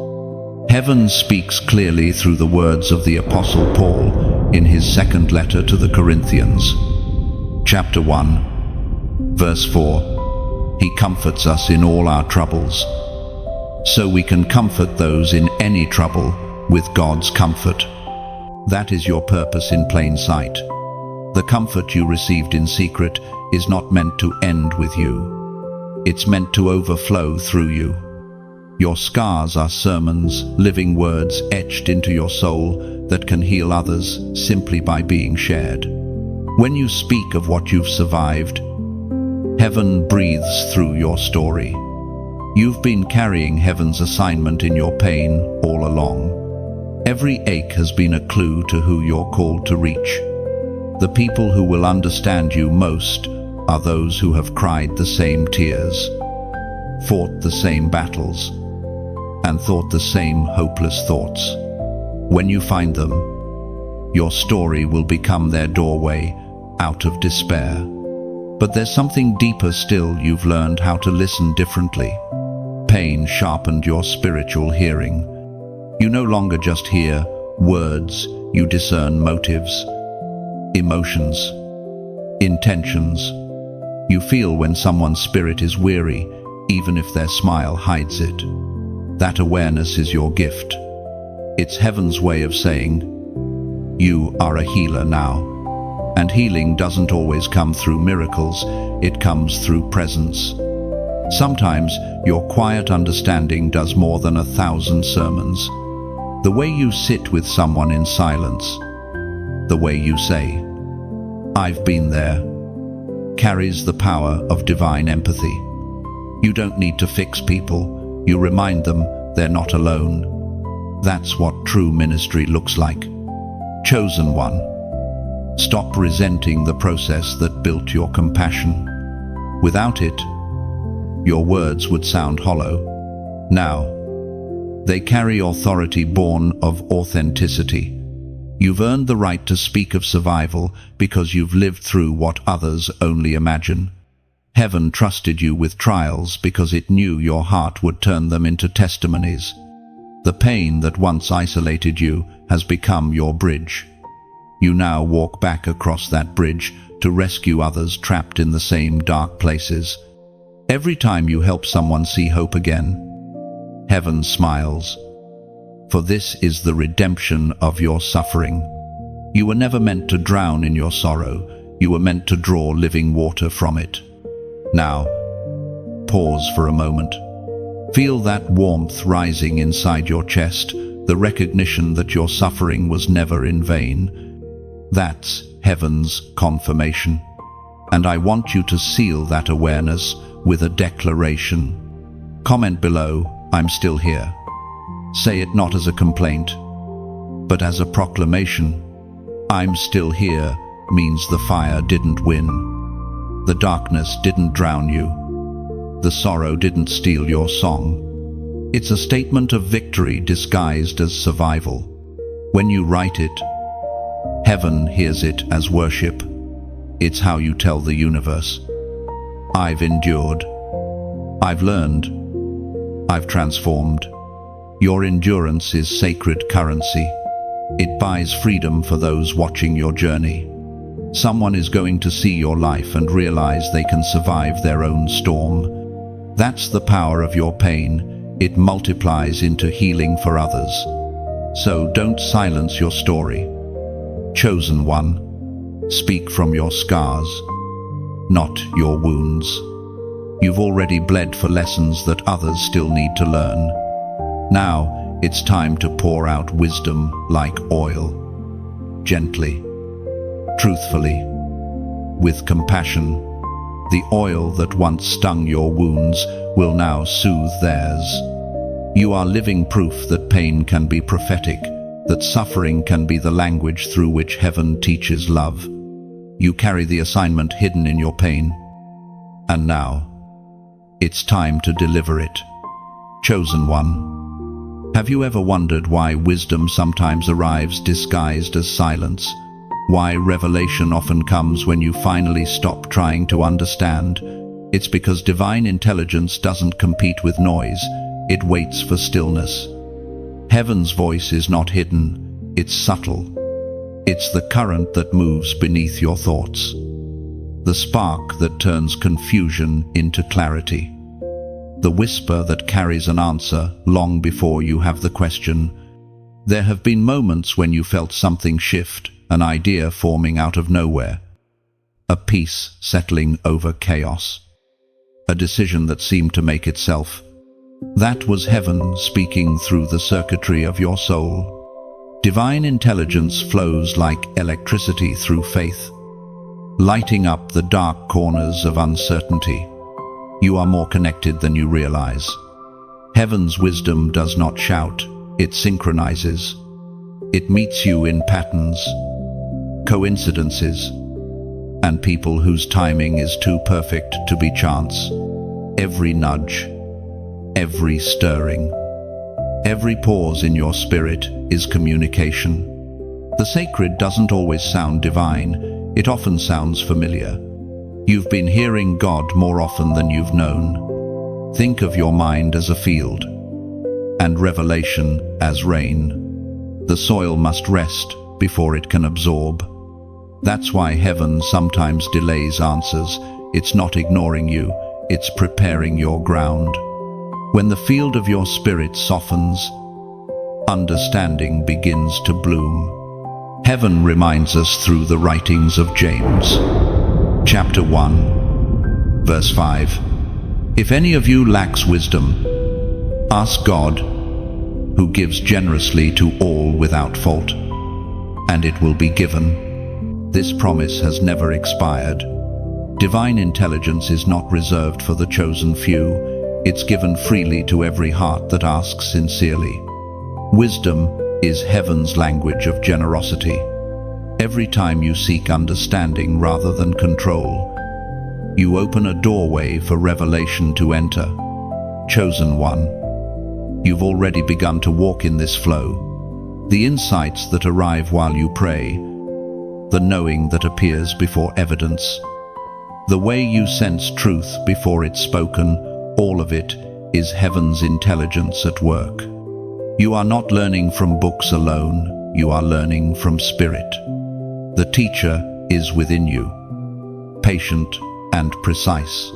Heaven speaks clearly through the words of the Apostle Paul in his second letter to the Corinthians. Chapter 1, verse 4. He comforts us in all our troubles, so we can comfort those in any trouble with God's comfort. That is your purpose in plain sight. The comfort you received in secret is not meant to end with you. It's meant to overflow through you. Your scars are sermons, living words etched into your soul that can heal others simply by being shared. When you speak of what you've survived, heaven breathes through your story. You've been carrying heaven's assignment in your pain all along. Every ache has been a clue to who you're called to reach. The people who will understand you most are those who have cried the same tears, fought the same battles, and thought the same hopeless thoughts. When you find them, your story will become their doorway out of despair. But there's something deeper still. You've learned how to listen differently. Pain sharpened your spiritual hearing. You no longer just hear words, you discern motives, emotions, intentions. You feel when someone's spirit is weary, even if their smile hides it. That awareness is your gift. It's heaven's way of saying, you are a healer now. And healing doesn't always come through miracles, it comes through presence. Sometimes your quiet understanding does more than 1,000 sermons. The way you sit with someone in silence, the way you say, I've been there, carries the power of divine empathy. You don't need to fix people, you remind them they're not alone. That's what true ministry looks like. Chosen one. Stop resenting the process that built your compassion. Without it, your words would sound hollow. Now, they carry authority born of authenticity. You've earned the right to speak of survival because you've lived through what others only imagine. Heaven trusted you with trials because it knew your heart would turn them into testimonies. The pain that once isolated you has become your bridge. You now walk back across that bridge to rescue others trapped in the same dark places. Every time you help someone see hope again, heaven smiles. For this is the redemption of your suffering. You were never meant to drown in your sorrow. You were meant to draw living water from it. Now, pause for a moment. Feel that warmth rising inside your chest, the recognition that your suffering was never in vain. That's heaven's confirmation. And I want you to seal that awareness with a declaration. Comment below, I'm still here. Say it not as a complaint, but as a proclamation. I'm still here means the fire didn't win. The darkness didn't drown you. The sorrow didn't steal your song. It's a statement of victory disguised as survival. When you write it, heaven hears it as worship. It's how you tell the universe, I've endured, I've learned, I've transformed. Your endurance is sacred currency. It buys freedom for those watching your journey. Someone is going to see your life and realize they can survive their own storm. That's the power of your pain. It multiplies into healing for others. So don't silence your story. Chosen one, speak from your scars, not your wounds. You've already bled for lessons that others still need to learn. Now, it's time to pour out wisdom like oil. Gently, truthfully, with compassion. The oil that once stung your wounds will now soothe theirs. You are living proof that pain can be prophetic, that suffering can be the language through which heaven teaches love. You carry the assignment hidden in your pain. And now, it's time to deliver it. Chosen one. Have you ever wondered why wisdom sometimes arrives disguised as silence? Why revelation often comes when you finally stop trying to understand? It's because divine intelligence doesn't compete with noise. It waits for stillness. Heaven's voice is not hidden. It's subtle. It's the current that moves beneath your thoughts. The spark that turns confusion into clarity. The whisper that carries an answer long before you have the question. There have been moments when you felt something shift, an idea forming out of nowhere. A peace settling over chaos. A decision that seemed to make itself. That was heaven speaking through the circuitry of your soul. Divine intelligence flows like electricity through faith, lighting up the dark corners of uncertainty. You are more connected than you realize. Heaven's wisdom does not shout, it synchronizes. It meets you in patterns, coincidences, and people whose timing is too perfect to be chance. Every nudge, every stirring, every pause in your spirit is communication. The sacred doesn't always sound divine, it often sounds familiar. You've been hearing God more often than you've known. Think of your mind as a field, and revelation as rain. The soil must rest before it can absorb. That's why heaven sometimes delays answers. It's not ignoring you, it's preparing your ground. When the field of your spirit softens, understanding begins to bloom. Heaven reminds us through the writings of James. Chapter 1, verse 5. If any of you lacks wisdom, ask God, who gives generously to all without fault, and it will be given. This promise has never expired. Divine intelligence is not reserved for the chosen few. It's given freely to every heart that asks sincerely. Wisdom is heaven's language of generosity. Every time you seek understanding rather than control, you open a doorway for revelation to enter. Chosen one, you've already begun to walk in this flow. The insights that arrive while you pray, the knowing that appears before evidence, the way you sense truth before it's spoken, all of it is heaven's intelligence at work. You are not learning from books alone, you are learning from Spirit. The teacher is within you, patient and precise.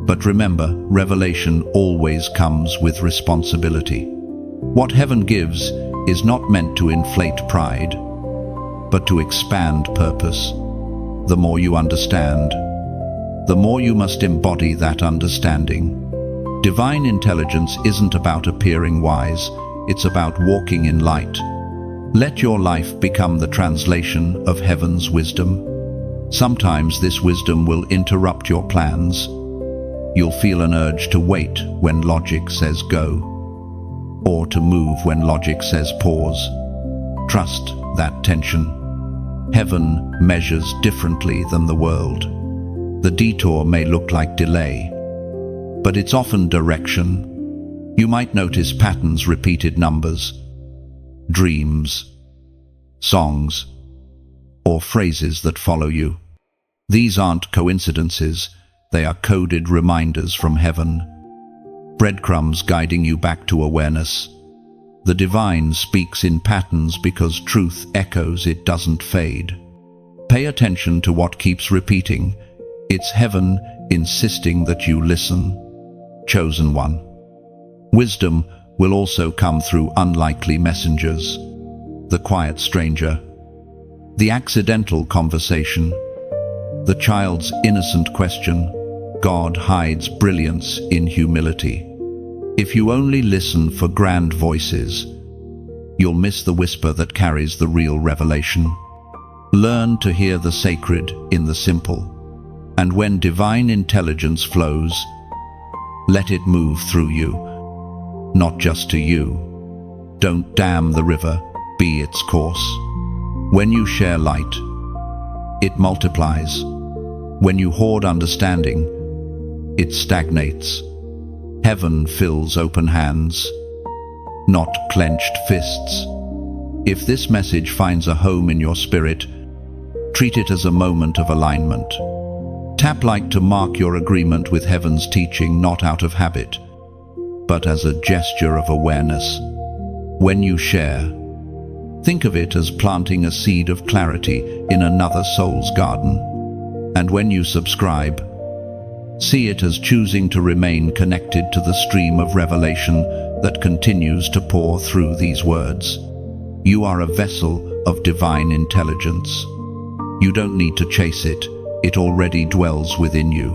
But remember, revelation always comes with responsibility. What heaven gives is not meant to inflate pride, but to expand purpose. The more you understand, the more you must embody that understanding. Divine intelligence isn't about appearing wise, it's about walking in light. Let your life become the translation of heaven's wisdom. Sometimes this wisdom will interrupt your plans. You'll feel an urge to wait when logic says go, or to move when logic says pause. Trust that tension. Heaven measures differently than the world. The detour may look like delay, but it's often direction. You might notice patterns, repeated numbers, dreams, songs, or phrases that follow you. These aren't coincidences, they are coded reminders from heaven. Breadcrumbs guiding you back to awareness. The divine speaks in patterns because truth echoes, it doesn't fade. Pay attention to what keeps repeating. It's heaven insisting that you listen. Chosen one. Wisdom will also come through unlikely messengers. The quiet stranger, the accidental conversation, the child's innocent question. God hides brilliance in humility. If you only listen for grand voices, you'll miss the whisper that carries the real revelation. Learn to hear the sacred in the simple. And when divine intelligence flows, let it move through you, not just to you. Don't dam the river, be its course. When you share light, it multiplies. When you hoard understanding, it stagnates. Heaven fills open hands, not clenched fists. If this message finds a home in your spirit, treat it as a moment of alignment. Tap like to mark your agreement with heaven's teaching, not out of habit, but as a gesture of awareness. When you share, think of it as planting a seed of clarity in another soul's garden. And when you subscribe, see it as choosing to remain connected to the stream of revelation that continues to pour through these words. You are a vessel of divine intelligence. You don't need to chase it, it already dwells within you.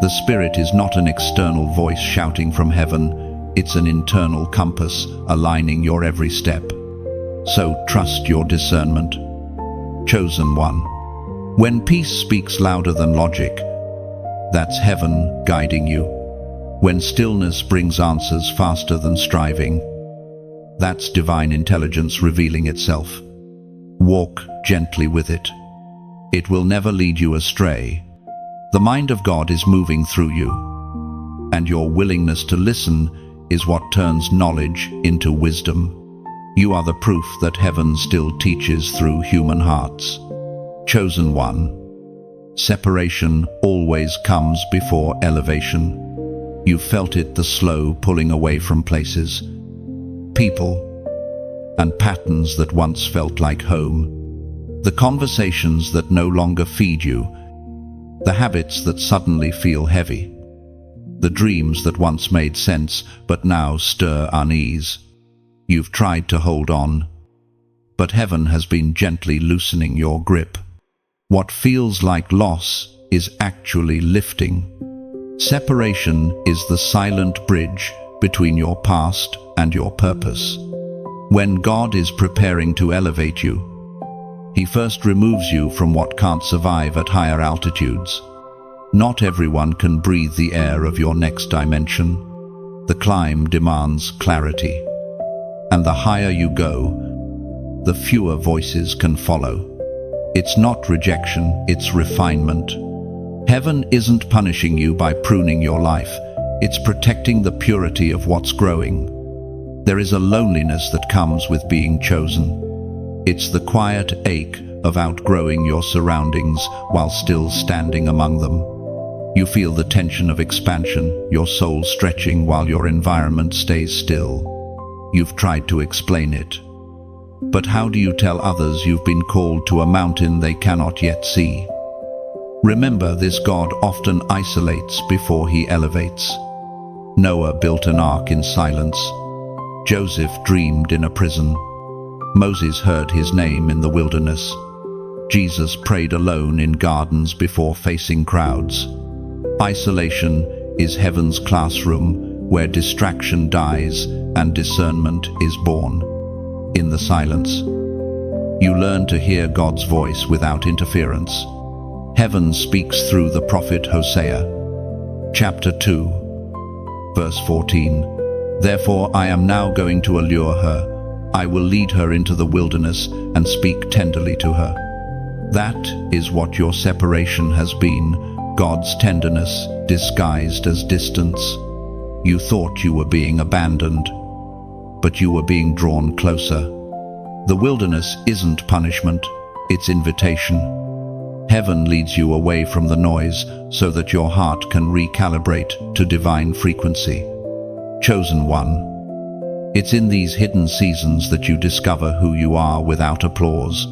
The Spirit is not an external voice shouting from heaven, it's an internal compass aligning your every step. So trust your discernment. Chosen one. When peace speaks louder than logic, that's heaven guiding you. When stillness brings answers faster than striving, that's divine intelligence revealing itself. Walk gently with it. It will never lead you astray. The mind of God is moving through you, and your willingness to listen is what turns knowledge into wisdom. You are the proof that heaven still teaches through human hearts. Chosen one. Separation always comes before elevation. You felt it, the slow pulling away from places, people, and patterns that once felt like home. The conversations that no longer feed you, the habits that suddenly feel heavy, the dreams that once made sense but now stir unease. You've tried to hold on, but heaven has been gently loosening your grip. What feels like loss is actually lifting. Separation is the silent bridge between your past and your purpose. When God is preparing to elevate you, He first removes you from what can't survive at higher altitudes. Not everyone can breathe the air of your next dimension. The climb demands clarity, and the higher you go, the fewer voices can follow. It's not rejection, it's refinement. Heaven isn't punishing you by pruning your life, it's protecting the purity of what's growing. There is a loneliness that comes with being chosen. It's the quiet ache of outgrowing your surroundings while still standing among them. You feel the tension of expansion, your soul stretching while your environment stays still. You've tried to explain it. But how do you tell others you've been called to a mountain they cannot yet see? Remember, this God often isolates before He elevates. Noah built an ark in silence. Joseph dreamed in a prison. Moses heard His name in the wilderness. Jesus prayed alone in gardens before facing crowds. Isolation is heaven's classroom where distraction dies and discernment is born. In the silence, you learn to hear God's voice without interference. Heaven speaks through the prophet Hosea. Chapter 2, verse 14. Therefore I am now going to allure her. I will lead her into the wilderness and speak tenderly to her. That is what your separation has been, God's tenderness disguised as distance. You thought you were being abandoned, but you were being drawn closer. The wilderness isn't punishment, it's invitation. Heaven leads you away from the noise so that your heart can recalibrate to divine frequency. Chosen one. It's in these hidden seasons that you discover who you are without applause.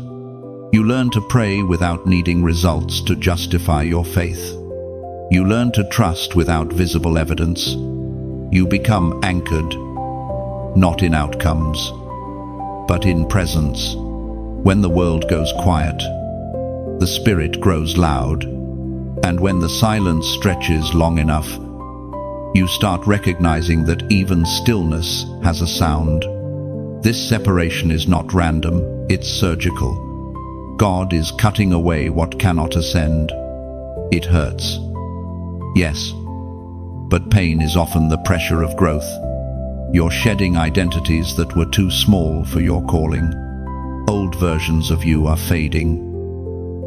You learn to pray without needing results to justify your faith. You learn to trust without visible evidence. You become anchored, not in outcomes, but in presence. When the world goes quiet, the spirit grows loud, and when the silence stretches long enough, you start recognizing that even stillness has a sound. This separation is not random, it's surgical. God is cutting away what cannot ascend. It hurts. Yes, but pain is often the pressure of growth. You're shedding identities that were too small for your calling. Old versions of you are fading,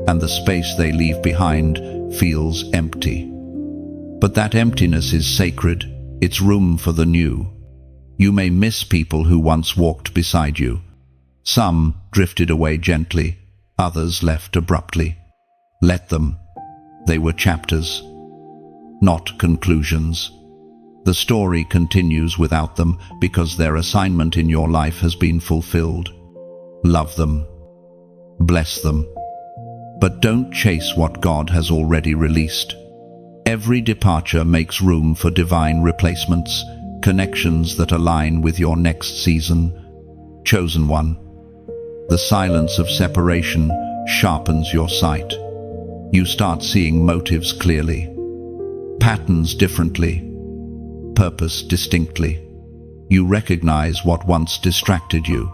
and the space they leave behind feels empty. But that emptiness is sacred. It's room for the new. You may miss people who once walked beside you. Some drifted away gently, others left abruptly. Let them. They were chapters, not conclusions. The story continues without them because their assignment in your life has been fulfilled. Love them. Bless them. But don't chase what God has already released. Every departure makes room for divine replacements, connections that align with your next season. Chosen one. The silence of separation sharpens your sight. You start seeing motives clearly, patterns differently, purpose distinctly. You recognize what once distracted you,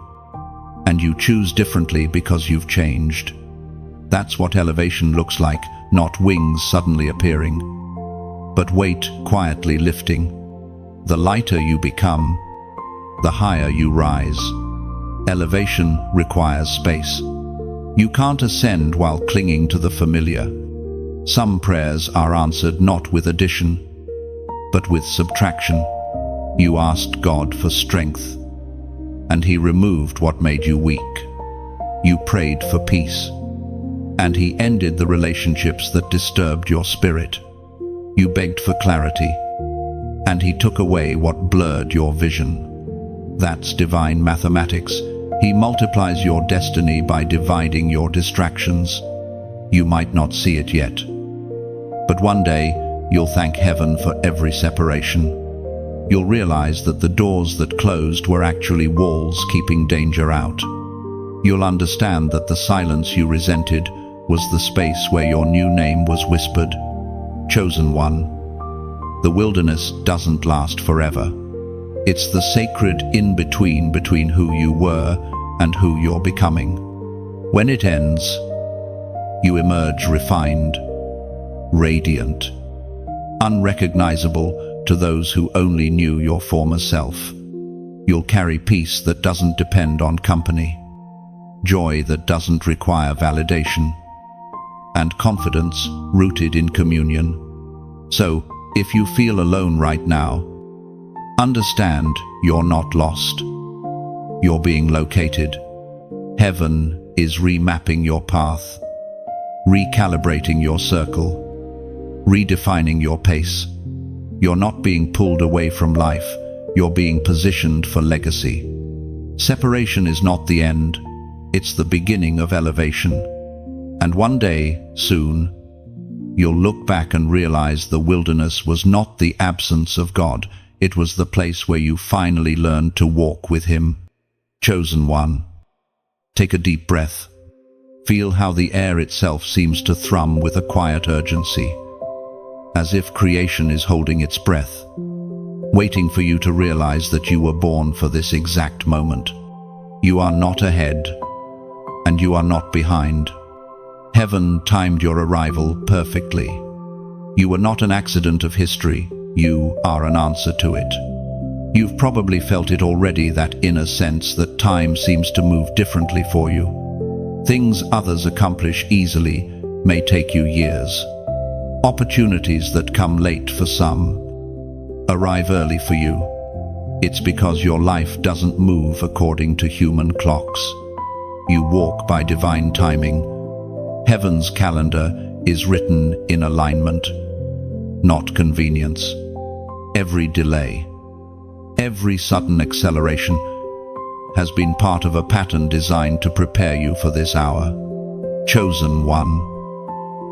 and you choose differently because you've changed. That's what elevation looks like, not wings suddenly appearing, but weight quietly lifting. The lighter you become, the higher you rise. Elevation requires space. You can't ascend while clinging to the familiar. Some prayers are answered not with addition, but with subtraction. You asked God for strength, and He removed what made you weak. You prayed for peace, and He ended the relationships that disturbed your spirit. You begged for clarity, and He took away what blurred your vision. That's divine mathematics. He multiplies your destiny by dividing your distractions. You might not see it yet, but one day you'll thank heaven for every separation. you'll realize that the doors that closed were actually walls keeping danger out. You'll understand that the silence you resented was the space where your new name was whispered. Chosen one. The wilderness doesn't last forever. It's the sacred in-between between who you were and who you're becoming. When it ends, you emerge refined, radiant, unrecognizable to those who only knew your former self. You'll carry peace that doesn't depend on company, joy that doesn't require validation, and confidence rooted in communion. So, if you feel alone right now, understand you're not lost. You're being located. Heaven is remapping your path, recalibrating your circle, redefining your pace. You're not being pulled away from life, you're being positioned for legacy. Separation is not the end, it's the beginning of elevation. And one day, soon, you'll look back and realize the wilderness was not the absence of God, it was the place where you finally learned to walk with Him. Chosen one. Take a deep breath. Feel how the air itself seems to thrum with a quiet urgency, as if creation is holding its breath, waiting for you to realize that you were born for this exact moment. You are not ahead, and you are not behind. Heaven timed your arrival perfectly. You were not an accident of history, you are an answer to it. You've probably felt it already, that inner sense that time seems to move differently for you. Things others accomplish easily may take you years. Opportunities that come late for some arrive early for you. It's because your life doesn't move according to human clocks. You walk by divine timing. Heaven's calendar is written in alignment, not convenience. Every delay, every sudden acceleration has been part of a pattern designed to prepare you for this hour. Chosen one.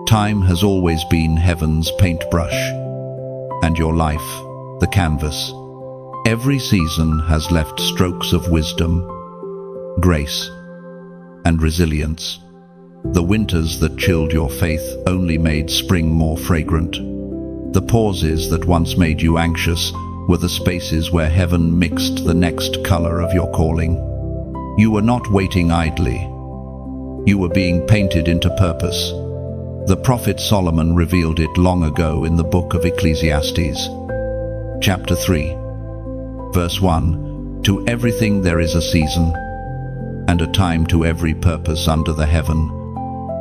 Time has always been heaven's paintbrush, and your life, the canvas. Every season has left strokes of wisdom, grace, and resilience. The winters that chilled your faith only made spring more fragrant. The pauses that once made you anxious were the spaces where heaven mixed the next color of your calling. You were not waiting idly. You were being painted into purpose. The prophet Solomon revealed it long ago in the book of Ecclesiastes. Chapter 3, verse 1, "To everything there is a season, and a time to every purpose under the heaven."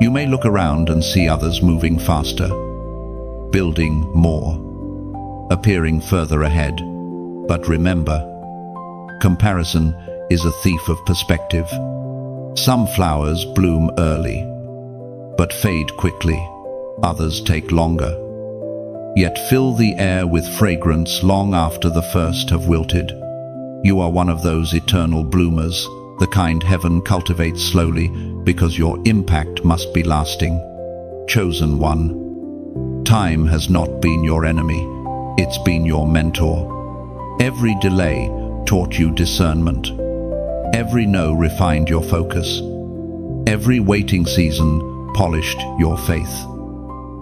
You may look around and see others moving faster, building more, appearing further ahead. But remember, comparison is a thief of perspective. Some flowers bloom early, but fade quickly. Others take longer, yet fill the air with fragrance long after the first have wilted. You are one of those eternal bloomers, the kind heaven cultivates slowly because your impact must be lasting. Chosen one. Time has not been your enemy, it's been your mentor. Every delay taught you discernment. Every no refined your focus. Every waiting season polished your faith.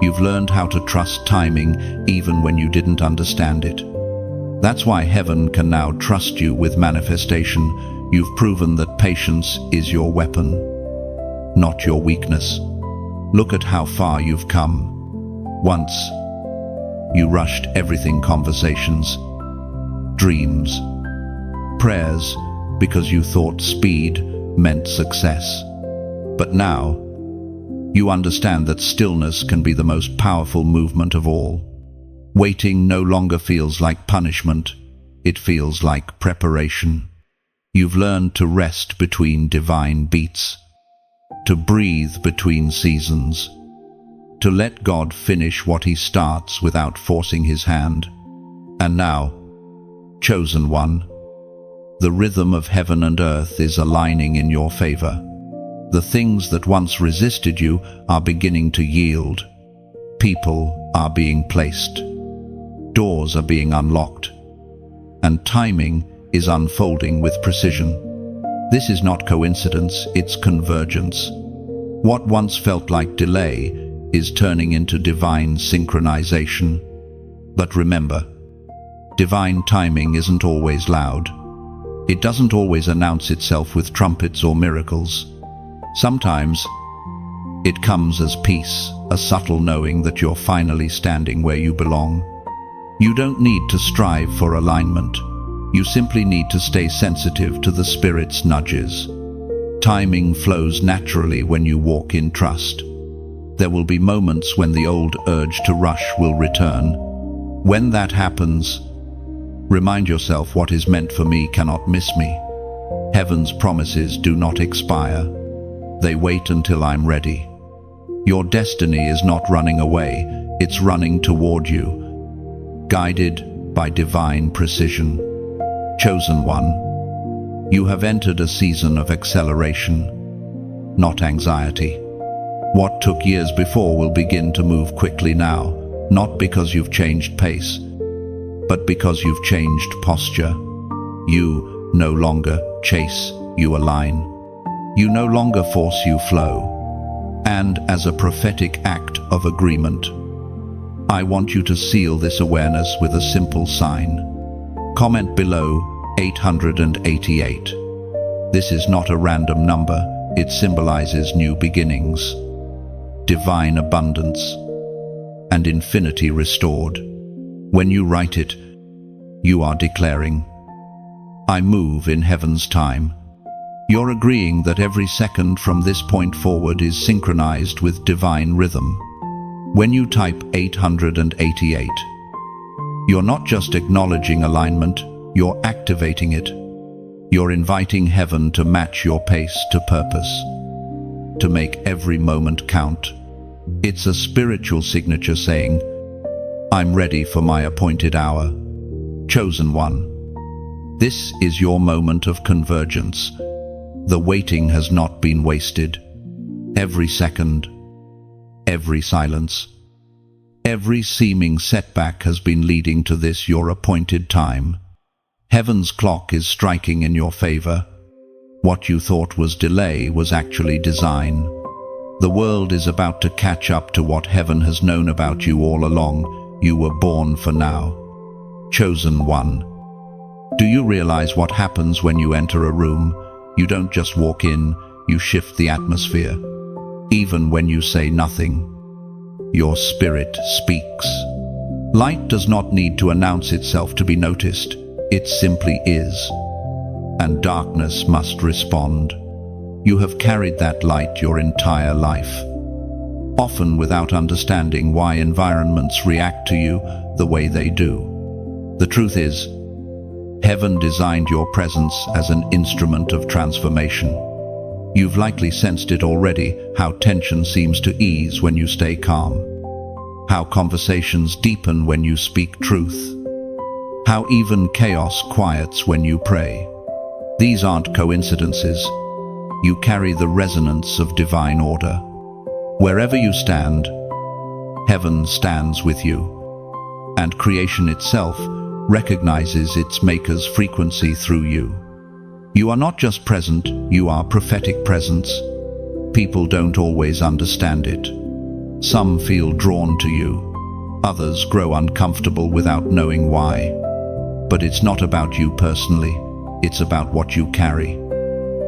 You've learned how to trust timing even when you didn't understand it. That's why heaven can now trust you with manifestation. You've proven that patience is your weapon, not your weakness. Look at how far you've come. Once, you rushed everything: conversations, dreams, prayers, because you thought speed meant success. But now, you understand that stillness can be the most powerful movement of all. Waiting no longer feels like punishment, it feels like preparation. You've learned to rest between divine beats, to breathe between seasons, to let God finish what He starts without forcing His hand. And now, chosen one, the rhythm of heaven and earth is aligning in your favor. The things that once resisted you are beginning to yield. People are being placed. Doors are being unlocked. and timing is unfolding with precision. This is not coincidence, it's convergence. What once felt like delay is turning into divine synchronization. But remember, divine timing isn't always loud. It doesn't always announce itself with trumpets or miracles. Sometimes it comes as peace, a subtle knowing that you're finally standing where you belong. You don't need to strive for alignment. You simply need to stay sensitive to the Spirit's nudges. Timing flows naturally when you walk in trust. There will be moments when the old urge to rush will return. When that happens, remind yourself what is meant for me cannot miss me. Heaven's promises do not expire. They wait until I'm ready. Your destiny is not running away, it's running toward you, guided by divine precision. Chosen one, you have entered a season of acceleration, not anxiety. What took years before will begin to move quickly now, not because you've changed pace, but because you've changed posture. You no longer chase, you align. You no longer force, you flow. And as a prophetic act of agreement, I want you to seal this awareness with a simple sign. Comment below 888. This is not a random number, it symbolizes new beginnings, divine abundance, and infinity restored. When you write it, you are declaring, I move in heaven's time. You're agreeing that every second from this point forward is synchronized with divine rhythm. When you type 888, you're not just acknowledging alignment, you're activating it. You're inviting heaven to match your pace to purpose, to make every moment count. It's a spiritual signature saying, I'm ready for my appointed hour. Chosen one, this is your moment of convergence. The waiting has not been wasted. Every second, every silence, every seeming setback has been leading to this your appointed time. Heaven's clock is striking in your favor. What you thought was delay was actually design. The world is about to catch up to what heaven has known about you all along. You were born for now. Chosen one. Do you realize what happens when you enter a room? You don't just walk in, you shift the atmosphere. Even when you say nothing, your spirit speaks. Light does not need to announce itself to be noticed. It simply is. And darkness must respond. You have carried that light your entire life, often without understanding why environments react to you the way they do. The truth is, heaven designed your presence as an instrument of transformation. You've likely sensed it already, how tension seems to ease when you stay calm, how conversations deepen when you speak truth, how even chaos quiets when you pray. These aren't coincidences. You carry the resonance of divine order. Wherever you stand, heaven stands with you, and creation itself recognizes its maker's frequency through you. You are not just present, you are prophetic presence. People don't always understand it. Some feel drawn to you, others grow uncomfortable without knowing why. But it's not about you personally, it's about what you carry.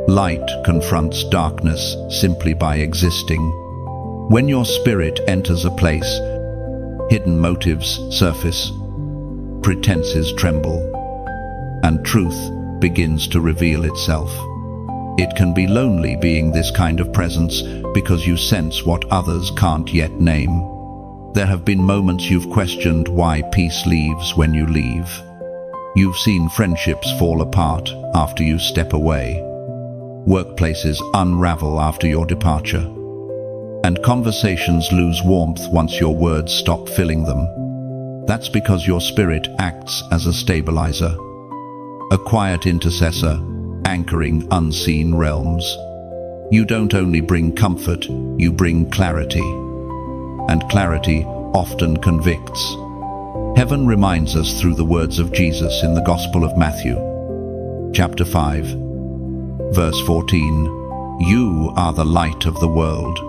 Light confronts darkness simply by existing. When your spirit enters a place, hidden motives surface, pretenses tremble, and truth begins to reveal itself. It can be lonely being this kind of presence because you sense what others can't yet name. There have been moments you've questioned why peace leaves when you leave. You've seen friendships fall apart after you step away, workplaces unravel after your departure, and conversations lose warmth once your words stop filling them. That's because your spirit acts as a stabilizer, a quiet intercessor, anchoring unseen realms. You don't only bring comfort, you bring clarity. And clarity often convicts. Heaven reminds us through the words of Jesus in the Gospel of Matthew, chapter 5, verse 14, "You are the light of the world.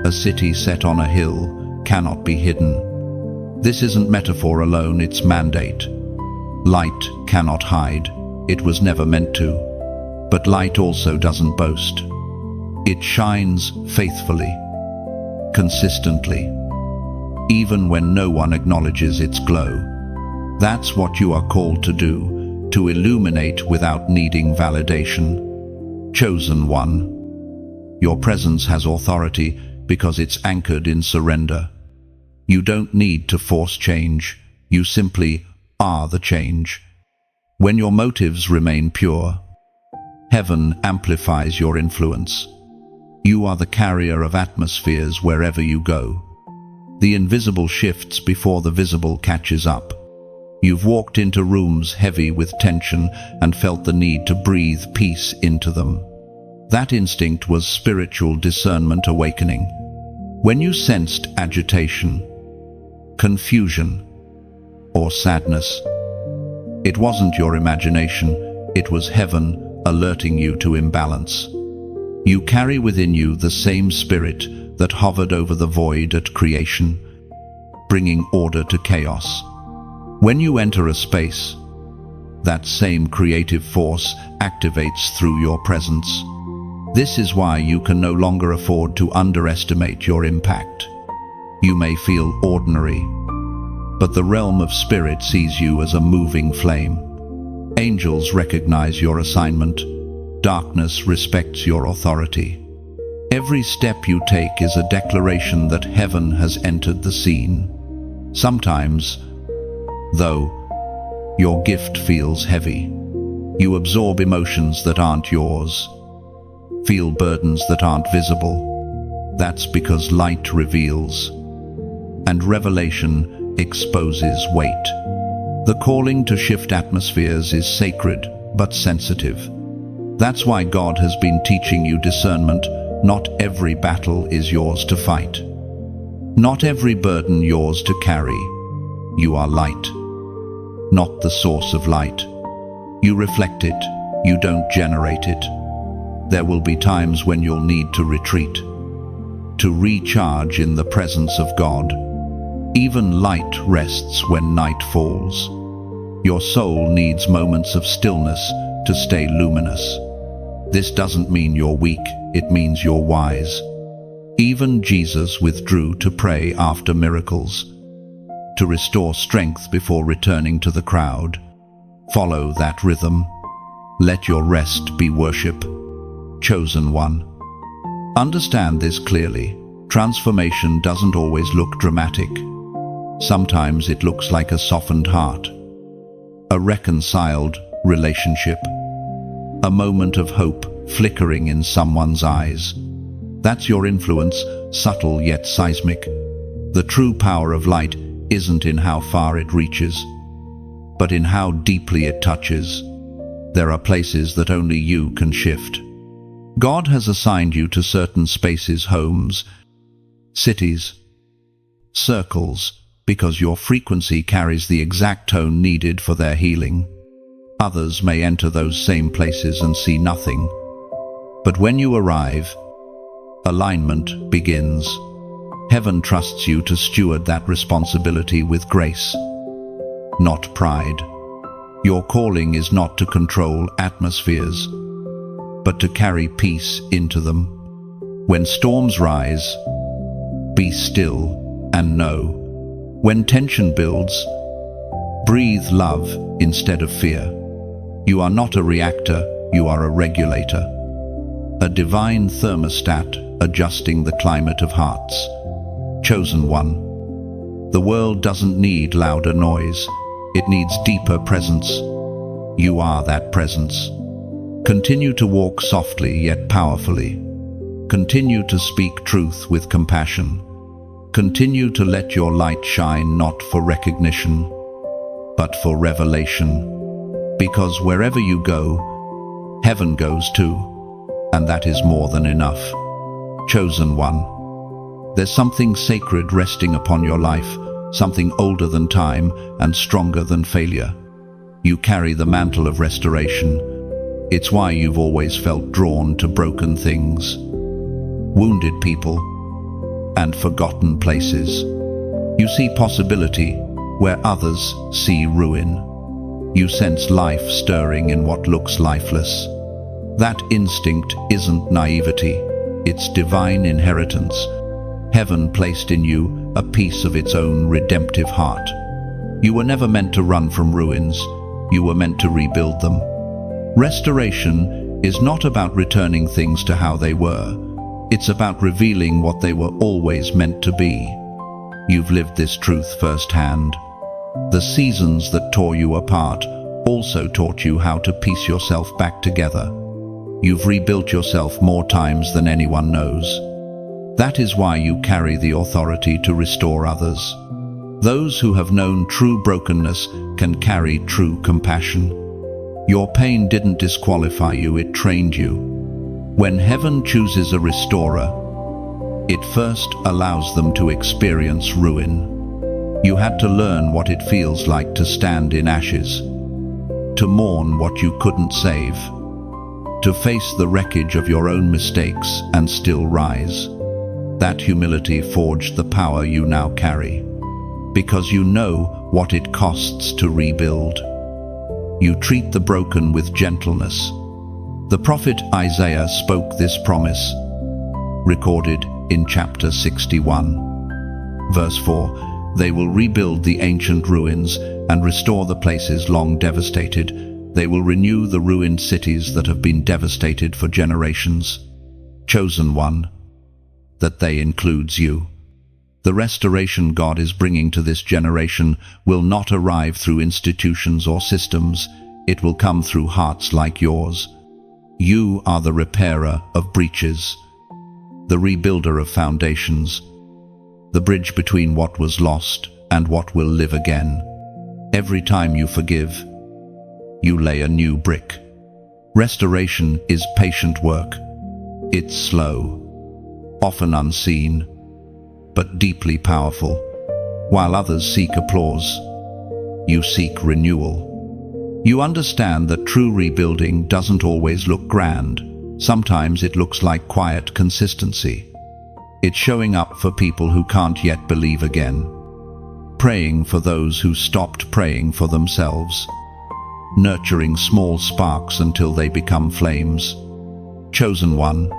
A city set on a hill cannot be hidden." This isn't metaphor alone, it's mandate. Light cannot hide. It was never meant to. But light also doesn't boast. It shines faithfully, consistently, even when no one acknowledges its glow. That's what you are called to do, to illuminate without needing validation. Chosen one. Your presence has authority because it's anchored in surrender. You don't need to force change. You simply are the change. When your motives remain pure, heaven amplifies your influence. You are the carrier of atmospheres wherever you go. The invisible shifts before the visible catches up. You've walked into rooms heavy with tension and felt the need to breathe peace into them. That instinct was spiritual discernment awakening. When you sensed agitation, confusion, or sadness, it wasn't your imagination, it was heaven alerting you to imbalance. You carry within you the same spirit that hovered over the void at creation, bringing order to chaos. When you enter a space, that same creative force activates through your presence. This is why you can no longer afford to underestimate your impact. You may feel ordinary, but the realm of spirit sees you as a moving flame. Angels recognize your assignment. Darkness respects your authority. Every step you take is a declaration that heaven has entered the scene. Sometimes, though, your gift feels heavy. You absorb emotions that aren't yours, feel burdens that aren't visible. That's because light reveals, and revelation exposes weight. The calling to shift atmospheres is sacred but sensitive. That's why God has been teaching you discernment. Not every battle is yours to fight. Not every burden yours to carry. You are light, not the source of light. You reflect it, you don't generate it. There will be times when you'll need to retreat, to recharge in the presence of God. Even light rests when night falls. Your soul needs moments of stillness to stay luminous. This doesn't mean you're weak, it means you're wise. Even Jesus withdrew to pray after miracles, to restore strength before returning to the crowd. Follow that rhythm. Let your rest be worship. Chosen one. Understand this clearly. Transformation doesn't always look dramatic. Sometimes it looks like a softened heart, a reconciled relationship, a moment of hope flickering in someone's eyes. That's your influence, subtle yet seismic. The true power of light isn't in how far it reaches, but in how deeply it touches. There are places that only you can shift. God has assigned you to certain spaces, homes, cities, circles, because your frequency carries the exact tone needed for their healing. Others may enter those same places and see nothing. But when you arrive, alignment begins. Heaven trusts you to steward that responsibility with grace, not pride. Your calling is not to control atmospheres, but to carry peace into them. When storms rise, be still and know. When tension builds, breathe love instead of fear. You are not a reactor, you are a regulator. A divine thermostat adjusting the climate of hearts. Chosen one. The world doesn't need louder noise, it needs deeper presence. You are that presence. Continue to walk softly yet powerfully. Continue to speak truth with compassion. Continue to let your light shine not for recognition, but for revelation. Because wherever you go, heaven goes too, and that is more than enough. Chosen one. There's something sacred resting upon your life, something older than time and stronger than failure. You carry the mantle of restoration. It's why you've always felt drawn to broken things, wounded people, and forgotten places. You see possibility where others see ruin. You sense life stirring in what looks lifeless. That instinct isn't naivety, it's divine inheritance. Heaven placed in you a piece of its own redemptive heart. You were never meant to run from ruins, you were meant to rebuild them. Restoration is not about returning things to how they were. It's about revealing what they were always meant to be. You've lived this truth firsthand. The seasons that tore you apart also taught you how to piece yourself back together. You've rebuilt yourself more times than anyone knows. That is why you carry the authority to restore others. Those who have known true brokenness can carry true compassion. Your pain didn't disqualify you, it trained you. When heaven chooses a restorer, it first allows them to experience ruin. You had to learn what it feels like to stand in ashes, to mourn what you couldn't save, to face the wreckage of your own mistakes and still rise. That humility forged the power you now carry, because you know what it costs to rebuild. You treat the broken with gentleness. The prophet Isaiah spoke this promise, recorded in chapter 61. Verse 4, "They will rebuild the ancient ruins and restore the places long devastated. They will renew the ruined cities that have been devastated for generations." Chosen one, that they includes you. The restoration God is bringing to this generation will not arrive through institutions or systems. It will come through hearts like yours. You are the repairer of breaches, the rebuilder of foundations, the bridge between what was lost and what will live again. Every time you forgive, you lay a new brick. Restoration is patient work. It's slow, often unseen, but deeply powerful. While others seek applause, you seek renewal. You understand that true rebuilding doesn't always look grand. Sometimes it looks like quiet consistency. It's showing up for people who can't yet believe again, praying for those who stopped praying for themselves, nurturing small sparks until they become flames. Chosen one,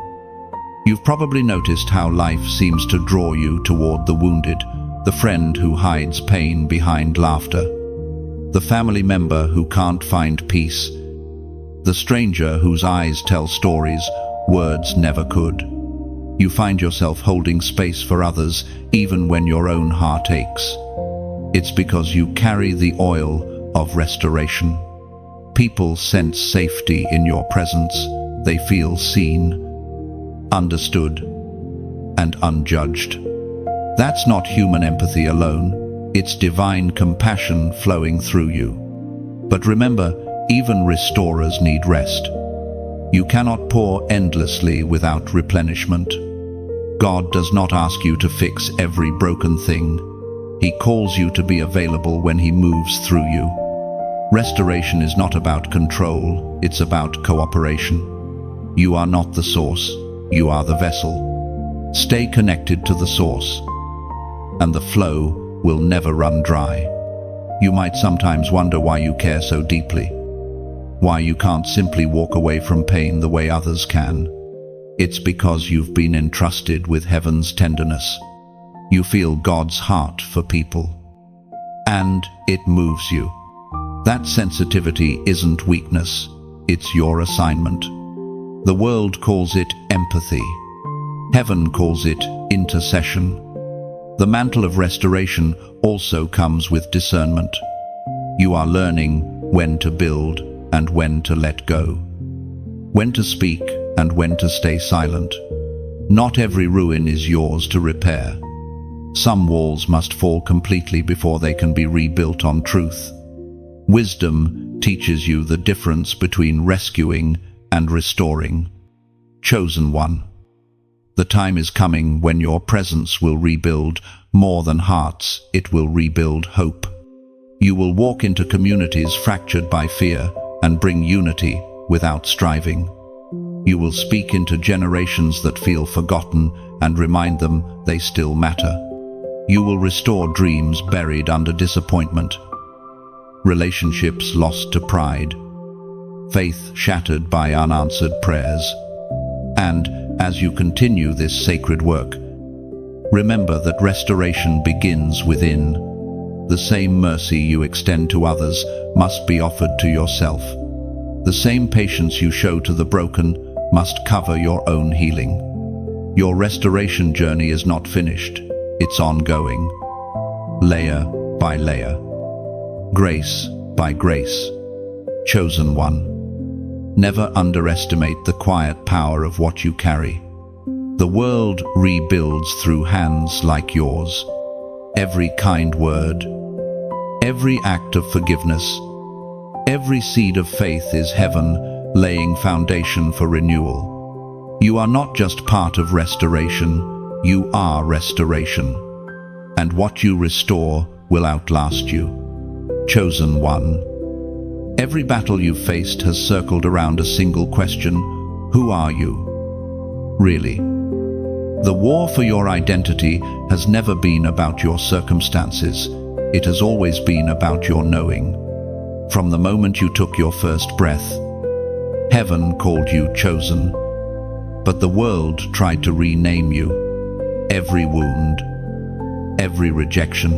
you've probably noticed how life seems to draw you toward the wounded, the friend who hides pain behind laughter, the family member who can't find peace, the stranger whose eyes tell stories words never could. You find yourself holding space for others even when your own heart aches. It's because you carry the oil of restoration. People sense safety in your presence. They feel seen, understood, and unjudged. That's not human empathy alone. It's divine compassion flowing through you. But remember, even restorers need rest. You cannot pour endlessly without replenishment. God does not ask you to fix every broken thing. He calls you to be available when He moves through you. Restoration is not about control, it's about cooperation. You are not the source, you are the vessel. Stay connected to the source, and the flow will never run dry. You might sometimes wonder why you care so deeply, why you can't simply walk away from pain the way others can. It's because you've been entrusted with heaven's tenderness. You feel God's heart for people, and it moves you. That sensitivity isn't weakness, it's your assignment. The world calls it empathy. Heaven calls it intercession. The mantle of restoration also comes with discernment. You are learning when to build and when to let go, when to speak and when to stay silent. Not every ruin is yours to repair. Some walls must fall completely before they can be rebuilt on truth. Wisdom teaches you the difference between rescuing and restoring. Chosen one, The time is coming when your presence will rebuild more than hearts, it will rebuild hope. You will walk into communities fractured by fear and bring unity without striving. You will speak into generations that feel forgotten and remind them they still matter. You will restore dreams buried under disappointment, relationships lost to pride, faith shattered by unanswered prayers. And as you continue this sacred work, remember that restoration begins within. The same mercy you extend to others must be offered to yourself. The same patience you show to the broken must cover your own healing. Your restoration journey is not finished, it's ongoing. Layer by layer, grace by grace. Chosen one, never underestimate the quiet power of what you carry. The world rebuilds through hands like yours. Every kind word, every act of forgiveness, every seed of faith is heaven laying foundation for renewal. You are not just part of restoration, you are restoration. And what you restore will outlast you. Chosen one. Every battle you've faced has circled around a single question: who are you? Really? The war for your identity has never been about your circumstances. It has always been about your knowing. From the moment you took your first breath, heaven called you chosen, but the world tried to rename you. Every wound, every rejection,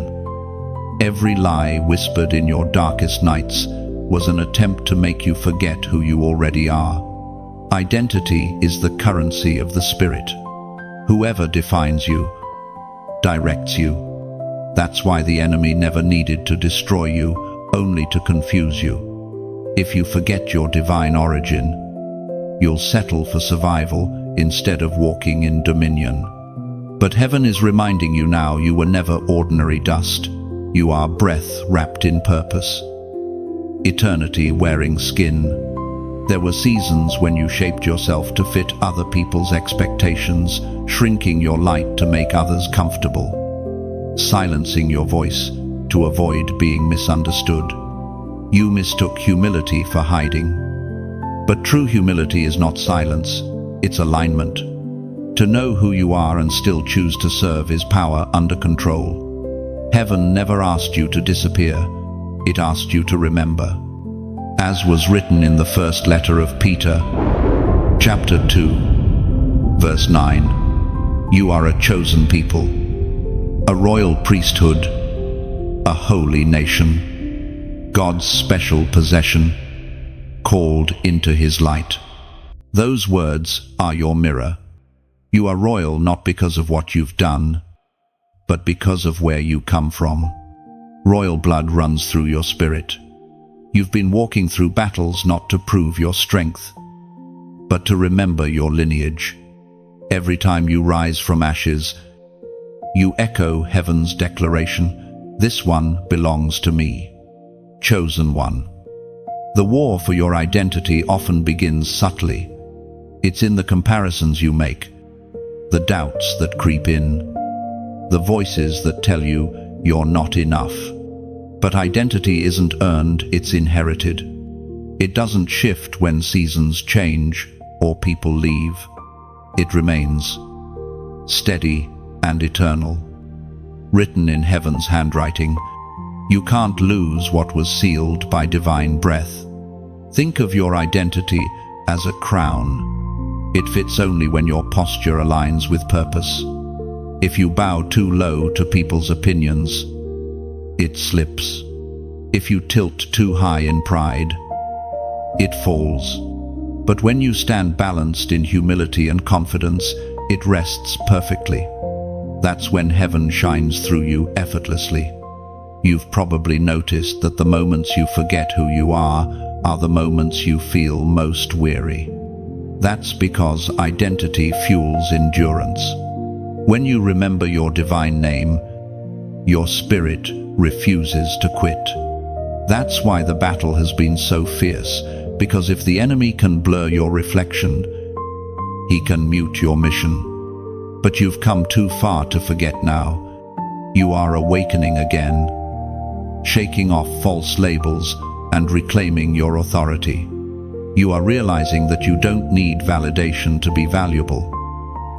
every lie whispered in your darkest nights was an attempt to make you forget who you already are. Identity is the currency of the spirit. Whoever defines you, directs you. That's why the enemy never needed to destroy you, only to confuse you. If you forget your divine origin, you'll settle for survival instead of walking in dominion. But heaven is reminding you now you were never ordinary dust. You are breath wrapped in purpose. Eternity wearing skin. There were seasons when you shaped yourself to fit other people's expectations, shrinking your light to make others comfortable, silencing your voice to avoid being misunderstood. You mistook humility for hiding. But true humility is not silence, it's alignment. To know who you are and still choose to serve is power under control. Heaven never asked you to disappear, it asked you to remember. As was written in the first letter of Peter, chapter 2, verse 9, you are a chosen people, a royal priesthood, a holy nation, God's special possession, called into his light. Those words are your mirror. You are royal not because of what you've done, but because of where you come from. Royal blood runs through your spirit. You've been walking through battles not to prove your strength, but to remember your lineage. Every time you rise from ashes, you echo heaven's declaration, this one belongs to me, chosen one. The war for your identity often begins subtly. It's in the comparisons you make, the doubts that creep in, the voices that tell you you're not enough. But identity isn't earned, it's inherited. It doesn't shift when seasons change or people leave. It remains steady and eternal, written in heaven's handwriting. You can't lose what was sealed by divine breath. Think of your identity as a crown. It fits only when your posture aligns with purpose. If you bow too low to people's opinions, it slips. If you tilt too high in pride, it falls. But when you stand balanced in humility and confidence, it rests perfectly. That's when heaven shines through you effortlessly. You've probably noticed that the moments you forget who you are the moments you feel most weary. That's because identity fuels endurance. When you remember your divine name, your spirit refuses to quit. That's why the battle has been so fierce, because if the enemy can blur your reflection, he can mute your mission. But you've come too far to forget now. You are awakening again, shaking off false labels and reclaiming your authority. You are realizing that you don't need validation to be valuable.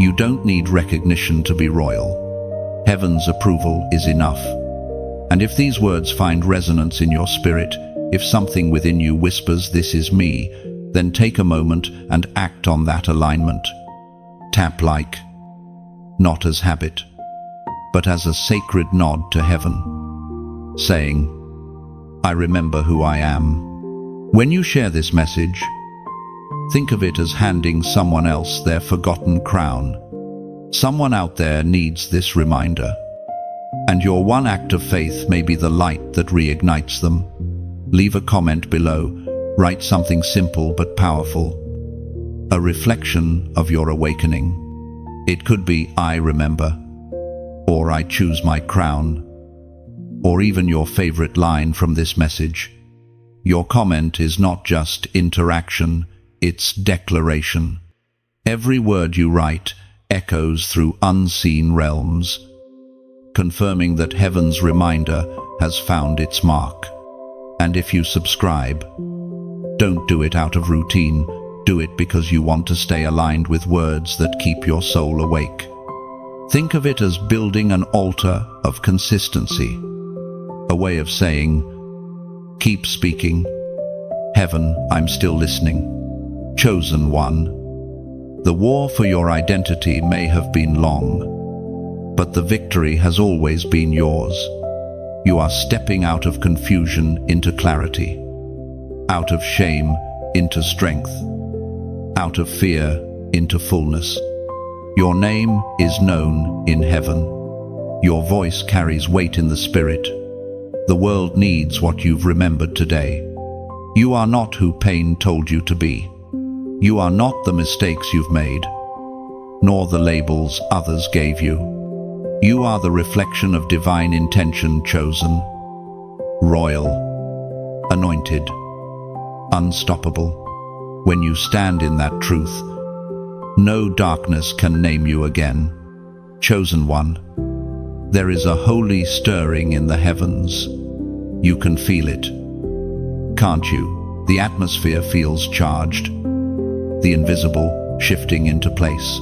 You don't need recognition to be royal. Heaven's approval is enough. And if these words find resonance in your spirit, if something within you whispers, "This is me," then take a moment and act on that alignment. Tap like, not as habit, but as a sacred nod to heaven, saying, "I remember who I am." When you share this message, think of it as handing someone else their forgotten crown. Someone out there needs this reminder, and your one act of faith may be the light that reignites them. Leave a comment below, write something simple but powerful, a reflection of your awakening. It could be, "I remember," or "I choose my crown," or even your favorite line from this message. Your comment is not just interaction, it's declaration. Every word you write echoes through unseen realms, confirming that heaven's reminder has found its mark. And if you subscribe, don't do it out of routine, do it because you want to stay aligned with words that keep your soul awake. Think of it as building an altar of consistency, a way of saying, "Keep speaking. Heaven, I'm still listening." Chosen one, the war for your identity may have been long, but the victory has always been yours. You are stepping out of confusion into clarity, out of shame into strength, out of fear into fullness. Your name is known in heaven. Your voice carries weight in the spirit. The world needs what you've remembered today. You are not who pain told you to be. You are not the mistakes you've made, nor the labels others gave you. You are the reflection of divine intention, chosen, royal, anointed, unstoppable. When you stand in that truth, no darkness can name you again. Chosen one, there is a holy stirring in the heavens. You can feel it, can't you? The atmosphere feels charged, the invisible shifting into place.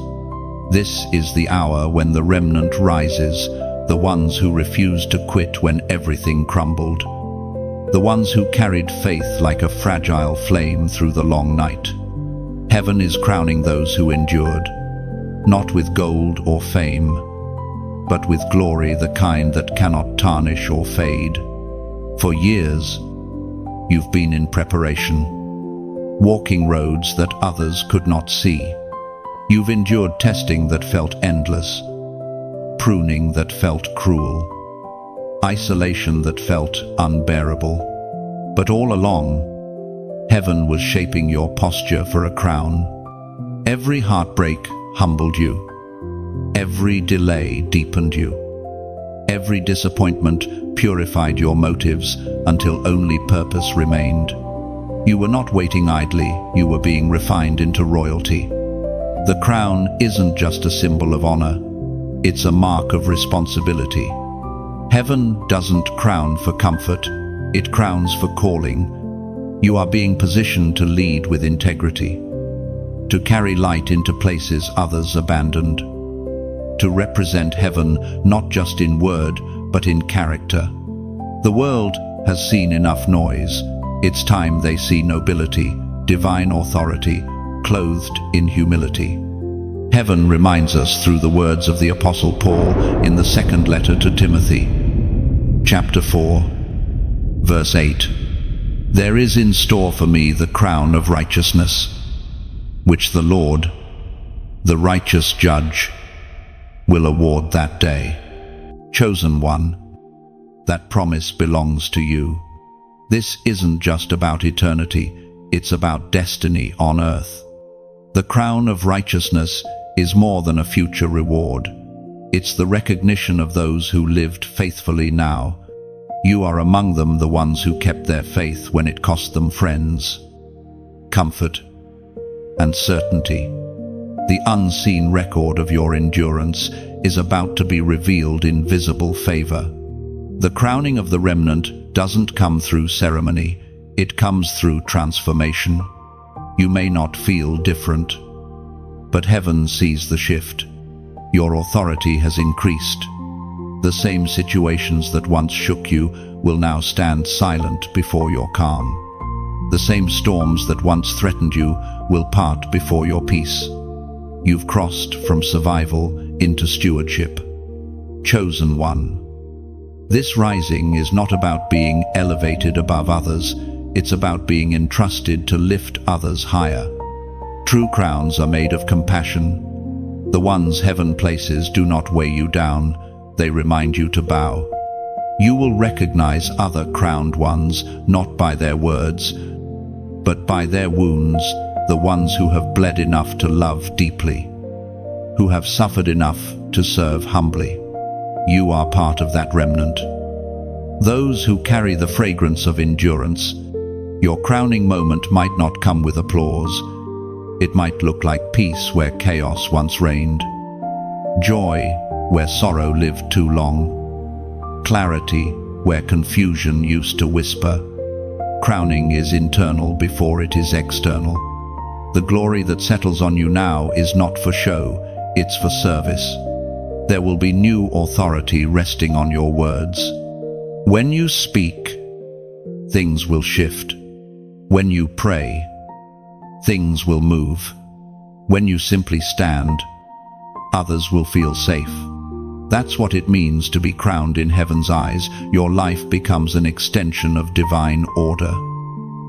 This is the hour when the remnant rises, the ones who refused to quit when everything crumbled, the ones who carried faith like a fragile flame through the long night. Heaven is crowning those who endured, not with gold or fame, but with glory, the kind that cannot tarnish or fade. For years, you've been in preparation, walking roads that others could not see. You've endured testing that felt endless, pruning that felt cruel, isolation that felt unbearable. But all along, heaven was shaping your posture for a crown. Every heartbreak humbled you. Every delay deepened you. Every disappointment purified your motives until only purpose remained. You were not waiting idly, you were being refined into royalty. The crown isn't just a symbol of honor, it's a mark of responsibility. Heaven doesn't crown for comfort, it crowns for calling. You are being positioned to lead with integrity, to carry light into places others abandoned, to represent heaven not just in word, but in character. The world has seen enough noise. It's time they see nobility, divine authority, clothed in humility. Heaven reminds us through the words of the Apostle Paul in the second letter to Timothy, chapter 4, verse 8. There is in store for me the crown of righteousness, which the Lord, the righteous judge, will award that day. Chosen one, that promise belongs to you. This isn't just about eternity, it's about destiny on earth. The crown of righteousness is more than a future reward. It's the recognition of those who lived faithfully now. You are among them, the ones who kept their faith when it cost them friends, comfort, and certainty. The unseen record of your endurance is about to be revealed in visible favor. The crowning of the remnant doesn't come through ceremony, it comes through transformation. You may not feel different, but heaven sees the shift. Your authority has increased. The same situations that once shook you will now stand silent before your calm. The same storms that once threatened you will part before your peace. You've crossed from survival into stewardship. Chosen one. This rising is not about being elevated above others, it's about being entrusted to lift others higher. True crowns are made of compassion. The ones heaven places do not weigh you down, they remind you to bow. You will recognize other crowned ones not by their words, but by their wounds, the ones who have bled enough to love deeply, who have suffered enough to serve humbly. You are part of that remnant. Those who carry the fragrance of endurance. Your crowning moment might not come with applause. It might look like peace where chaos once reigned, joy where sorrow lived too long, clarity where confusion used to whisper. Crowning is internal before it is external. The glory that settles on you now is not for show, it's for service. There will be new authority resting on your words. When you speak, things will shift. When you pray, things will move. When you simply stand, others will feel safe. That's what it means to be crowned in heaven's eyes. Your life becomes an extension of divine order.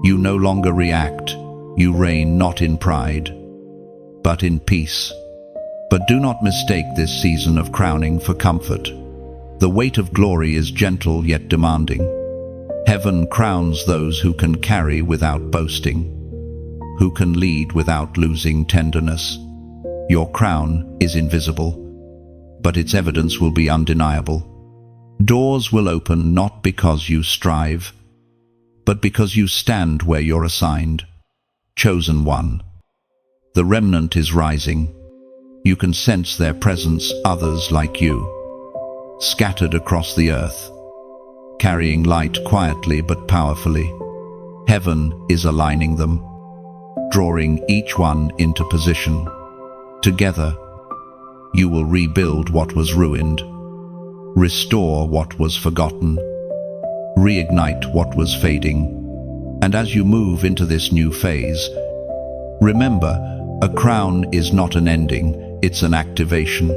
You no longer react. You reign not in pride, but in peace. But do not mistake this season of crowning for comfort. The weight of glory is gentle yet demanding. Heaven crowns those who can carry without boasting, who can lead without losing tenderness. Your crown is invisible, but its evidence will be undeniable. Doors will open not because you strive, but because you stand where you're assigned. Chosen one. The remnant is rising. You can sense their presence, others like you, scattered across the earth, carrying light quietly but powerfully. Heaven is aligning them, drawing each one into position. Together, you will rebuild what was ruined, restore what was forgotten, reignite what was fading. And as you move into this new phase, remember, a crown is not an ending, it's an activation.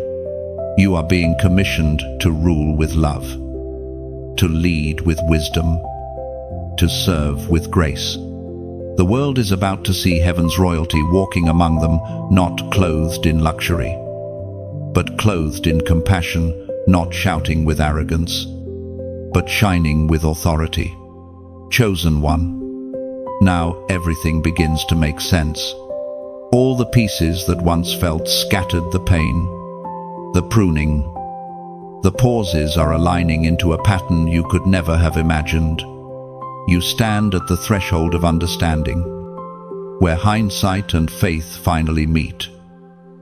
You are being commissioned to rule with love, to lead with wisdom, to serve with grace. The world is about to see heaven's royalty walking among them, not clothed in luxury, but clothed in compassion, not shouting with arrogance, but shining with authority. Chosen one. Now everything begins to make sense. All the pieces that once felt scattered, the pain, the pruning, the pauses are aligning into a pattern you could never have imagined. You stand at the threshold of understanding, where hindsight and faith finally meet.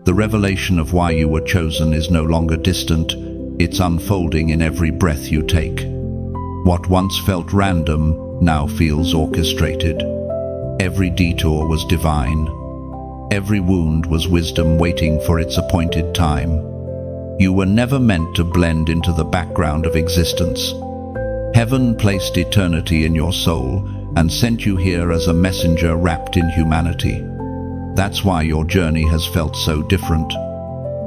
The revelation of why you were chosen is no longer distant, it's unfolding in every breath you take. What once felt random now feels orchestrated. Every detour was divine. Every wound was wisdom waiting for its appointed time. You were never meant to blend into the background of existence. Heaven placed eternity in your soul and sent you here as a messenger wrapped in humanity. That's why your journey has felt so different.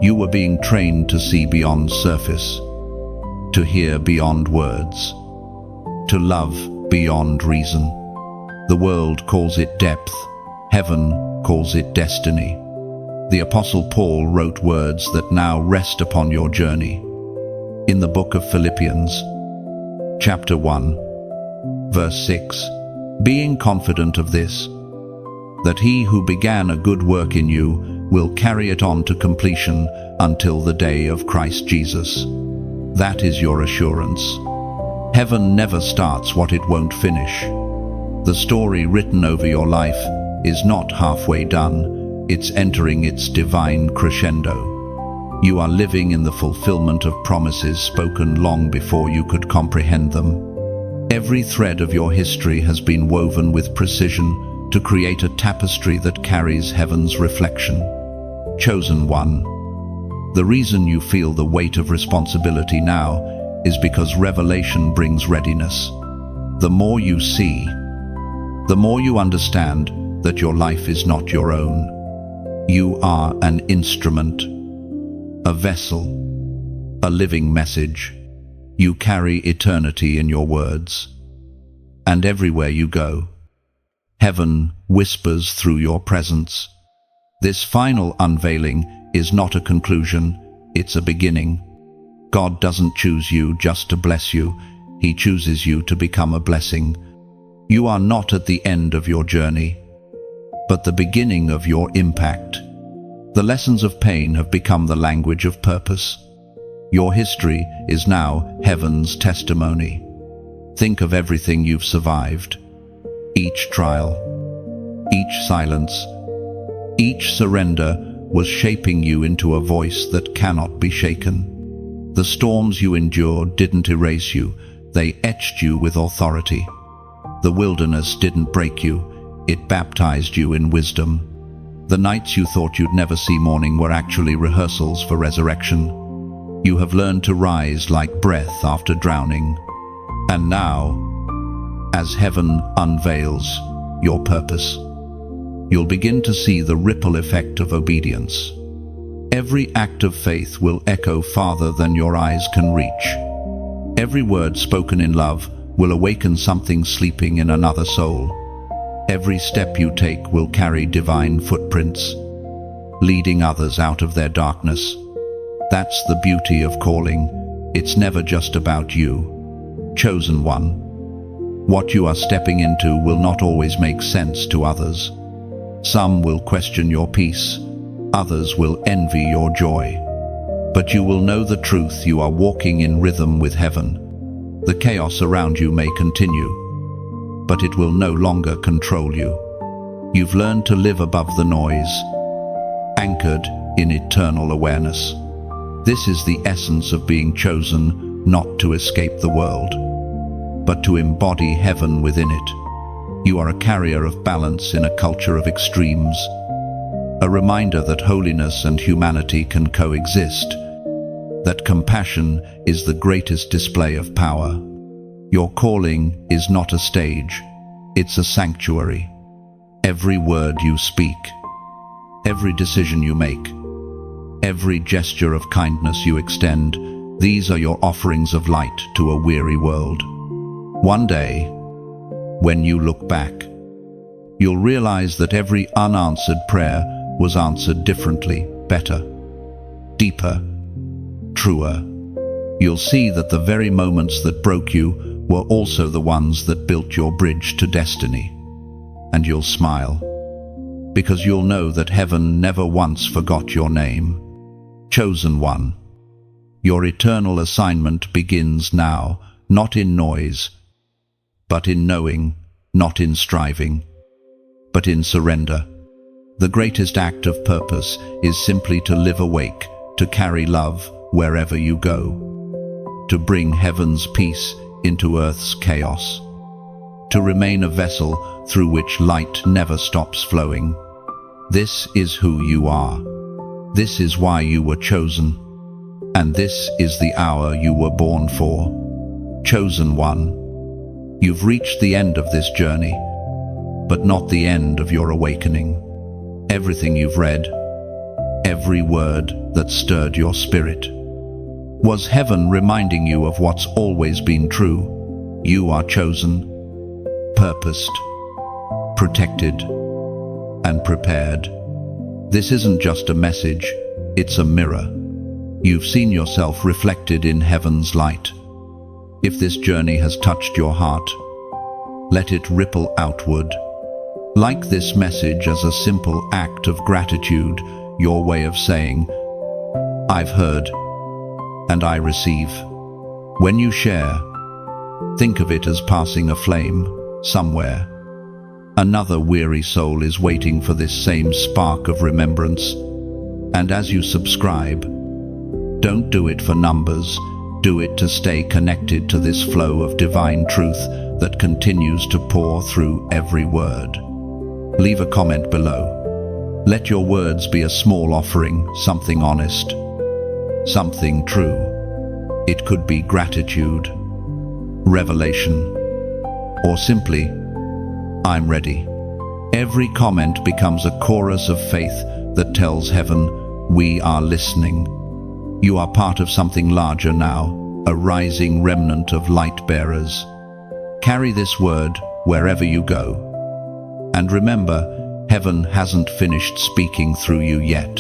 You were being trained to see beyond surface, to hear beyond words, to love beyond reason. The world calls it depth, heaven calls it destiny. The Apostle Paul wrote words that now rest upon your journey. In the book of Philippians, chapter 1, verse 6, being confident of this, that he who began a good work in you will carry it on to completion until the day of Christ Jesus. That is your assurance. Heaven never starts what it won't finish. The story written over your life is not halfway done, it's entering its divine crescendo. You are living in the fulfillment of promises spoken long before you could comprehend them. Every thread of your history has been woven with precision to create a tapestry that carries heaven's reflection. Chosen one. The reason you feel the weight of responsibility now is because revelation brings readiness. The more you see, the more you understand that your life is not your own. You are an instrument, a vessel, a living message. You carry eternity in your words. And everywhere you go, heaven whispers through your presence. This final unveiling is not a conclusion, it's a beginning. God doesn't choose you just to bless you, He chooses you to become a blessing. You are not at the end of your journey, but the beginning of your impact. The lessons of pain have become the language of purpose. Your history is now heaven's testimony. Think of everything you've survived. Each trial, each silence, each surrender was shaping you into a voice that cannot be shaken. The storms you endured didn't erase you, they etched you with authority. The wilderness didn't break you, it baptized you in wisdom. The nights you thought you'd never see morning were actually rehearsals for resurrection. You have learned to rise like breath after drowning. And now, as heaven unveils your purpose, you'll begin to see the ripple effect of obedience. Every act of faith will echo farther than your eyes can reach. Every word spoken in love will awaken something sleeping in another soul. Every step you take will carry divine footprints, leading others out of their darkness. That's the beauty of calling. It's never just about you. Chosen one. What you are stepping into will not always make sense to others. Some will question your peace, others will envy your joy. But you will know the truth, you are walking in rhythm with heaven. The chaos around you may continue, but it will no longer control you. You've learned to live above the noise, anchored in eternal awareness. This is the essence of being chosen, not to escape the world, but to embody heaven within it. You are a carrier of balance in a culture of extremes, a reminder that holiness and humanity can coexist, that compassion is the greatest display of power. Your calling is not a stage, it's a sanctuary. Every word you speak, every decision you make, every gesture of kindness you extend, these are your offerings of light to a weary world. One day, when you look back, you'll realize that every unanswered prayer was answered differently, better, deeper, truer. You'll see that the very moments that broke you were also the ones that built your bridge to destiny. And you'll smile, because you'll know that heaven never once forgot your name. Chosen one. Your eternal assignment begins now, not in noise, but in knowing, not in striving, but in surrender. The greatest act of purpose is simply to live awake, to carry love wherever you go, to bring heaven's peace into earth's chaos, to remain a vessel through which light never stops flowing. This is who you are. This is why you were chosen. And this is the hour you were born for. Chosen one. You've reached the end of this journey, but not the end of your awakening. Everything you've read, every word that stirred your spirit, was heaven reminding you of what's always been true. You are chosen, purposed, protected, and prepared. This isn't just a message, it's a mirror. You've seen yourself reflected in heaven's light. If this journey has touched your heart, let it ripple outward. Like this message as a simple act of gratitude, your way of saying, I've heard, and I receive. When you share, think of it as passing a flame somewhere, Another weary soul is waiting for this same spark of remembrance. And as you subscribe, don't do it for numbers, do it to stay connected to this flow of divine truth that continues to pour through every word. Leave a comment below. Let your words be a small offering, something honest, something true. It could be gratitude, revelation, or simply, I'm ready. Every comment becomes a chorus of faith that tells heaven, we are listening. You are part of something larger now, a rising remnant of light bearers. Carry this word wherever you go. And remember, heaven hasn't finished speaking through you yet.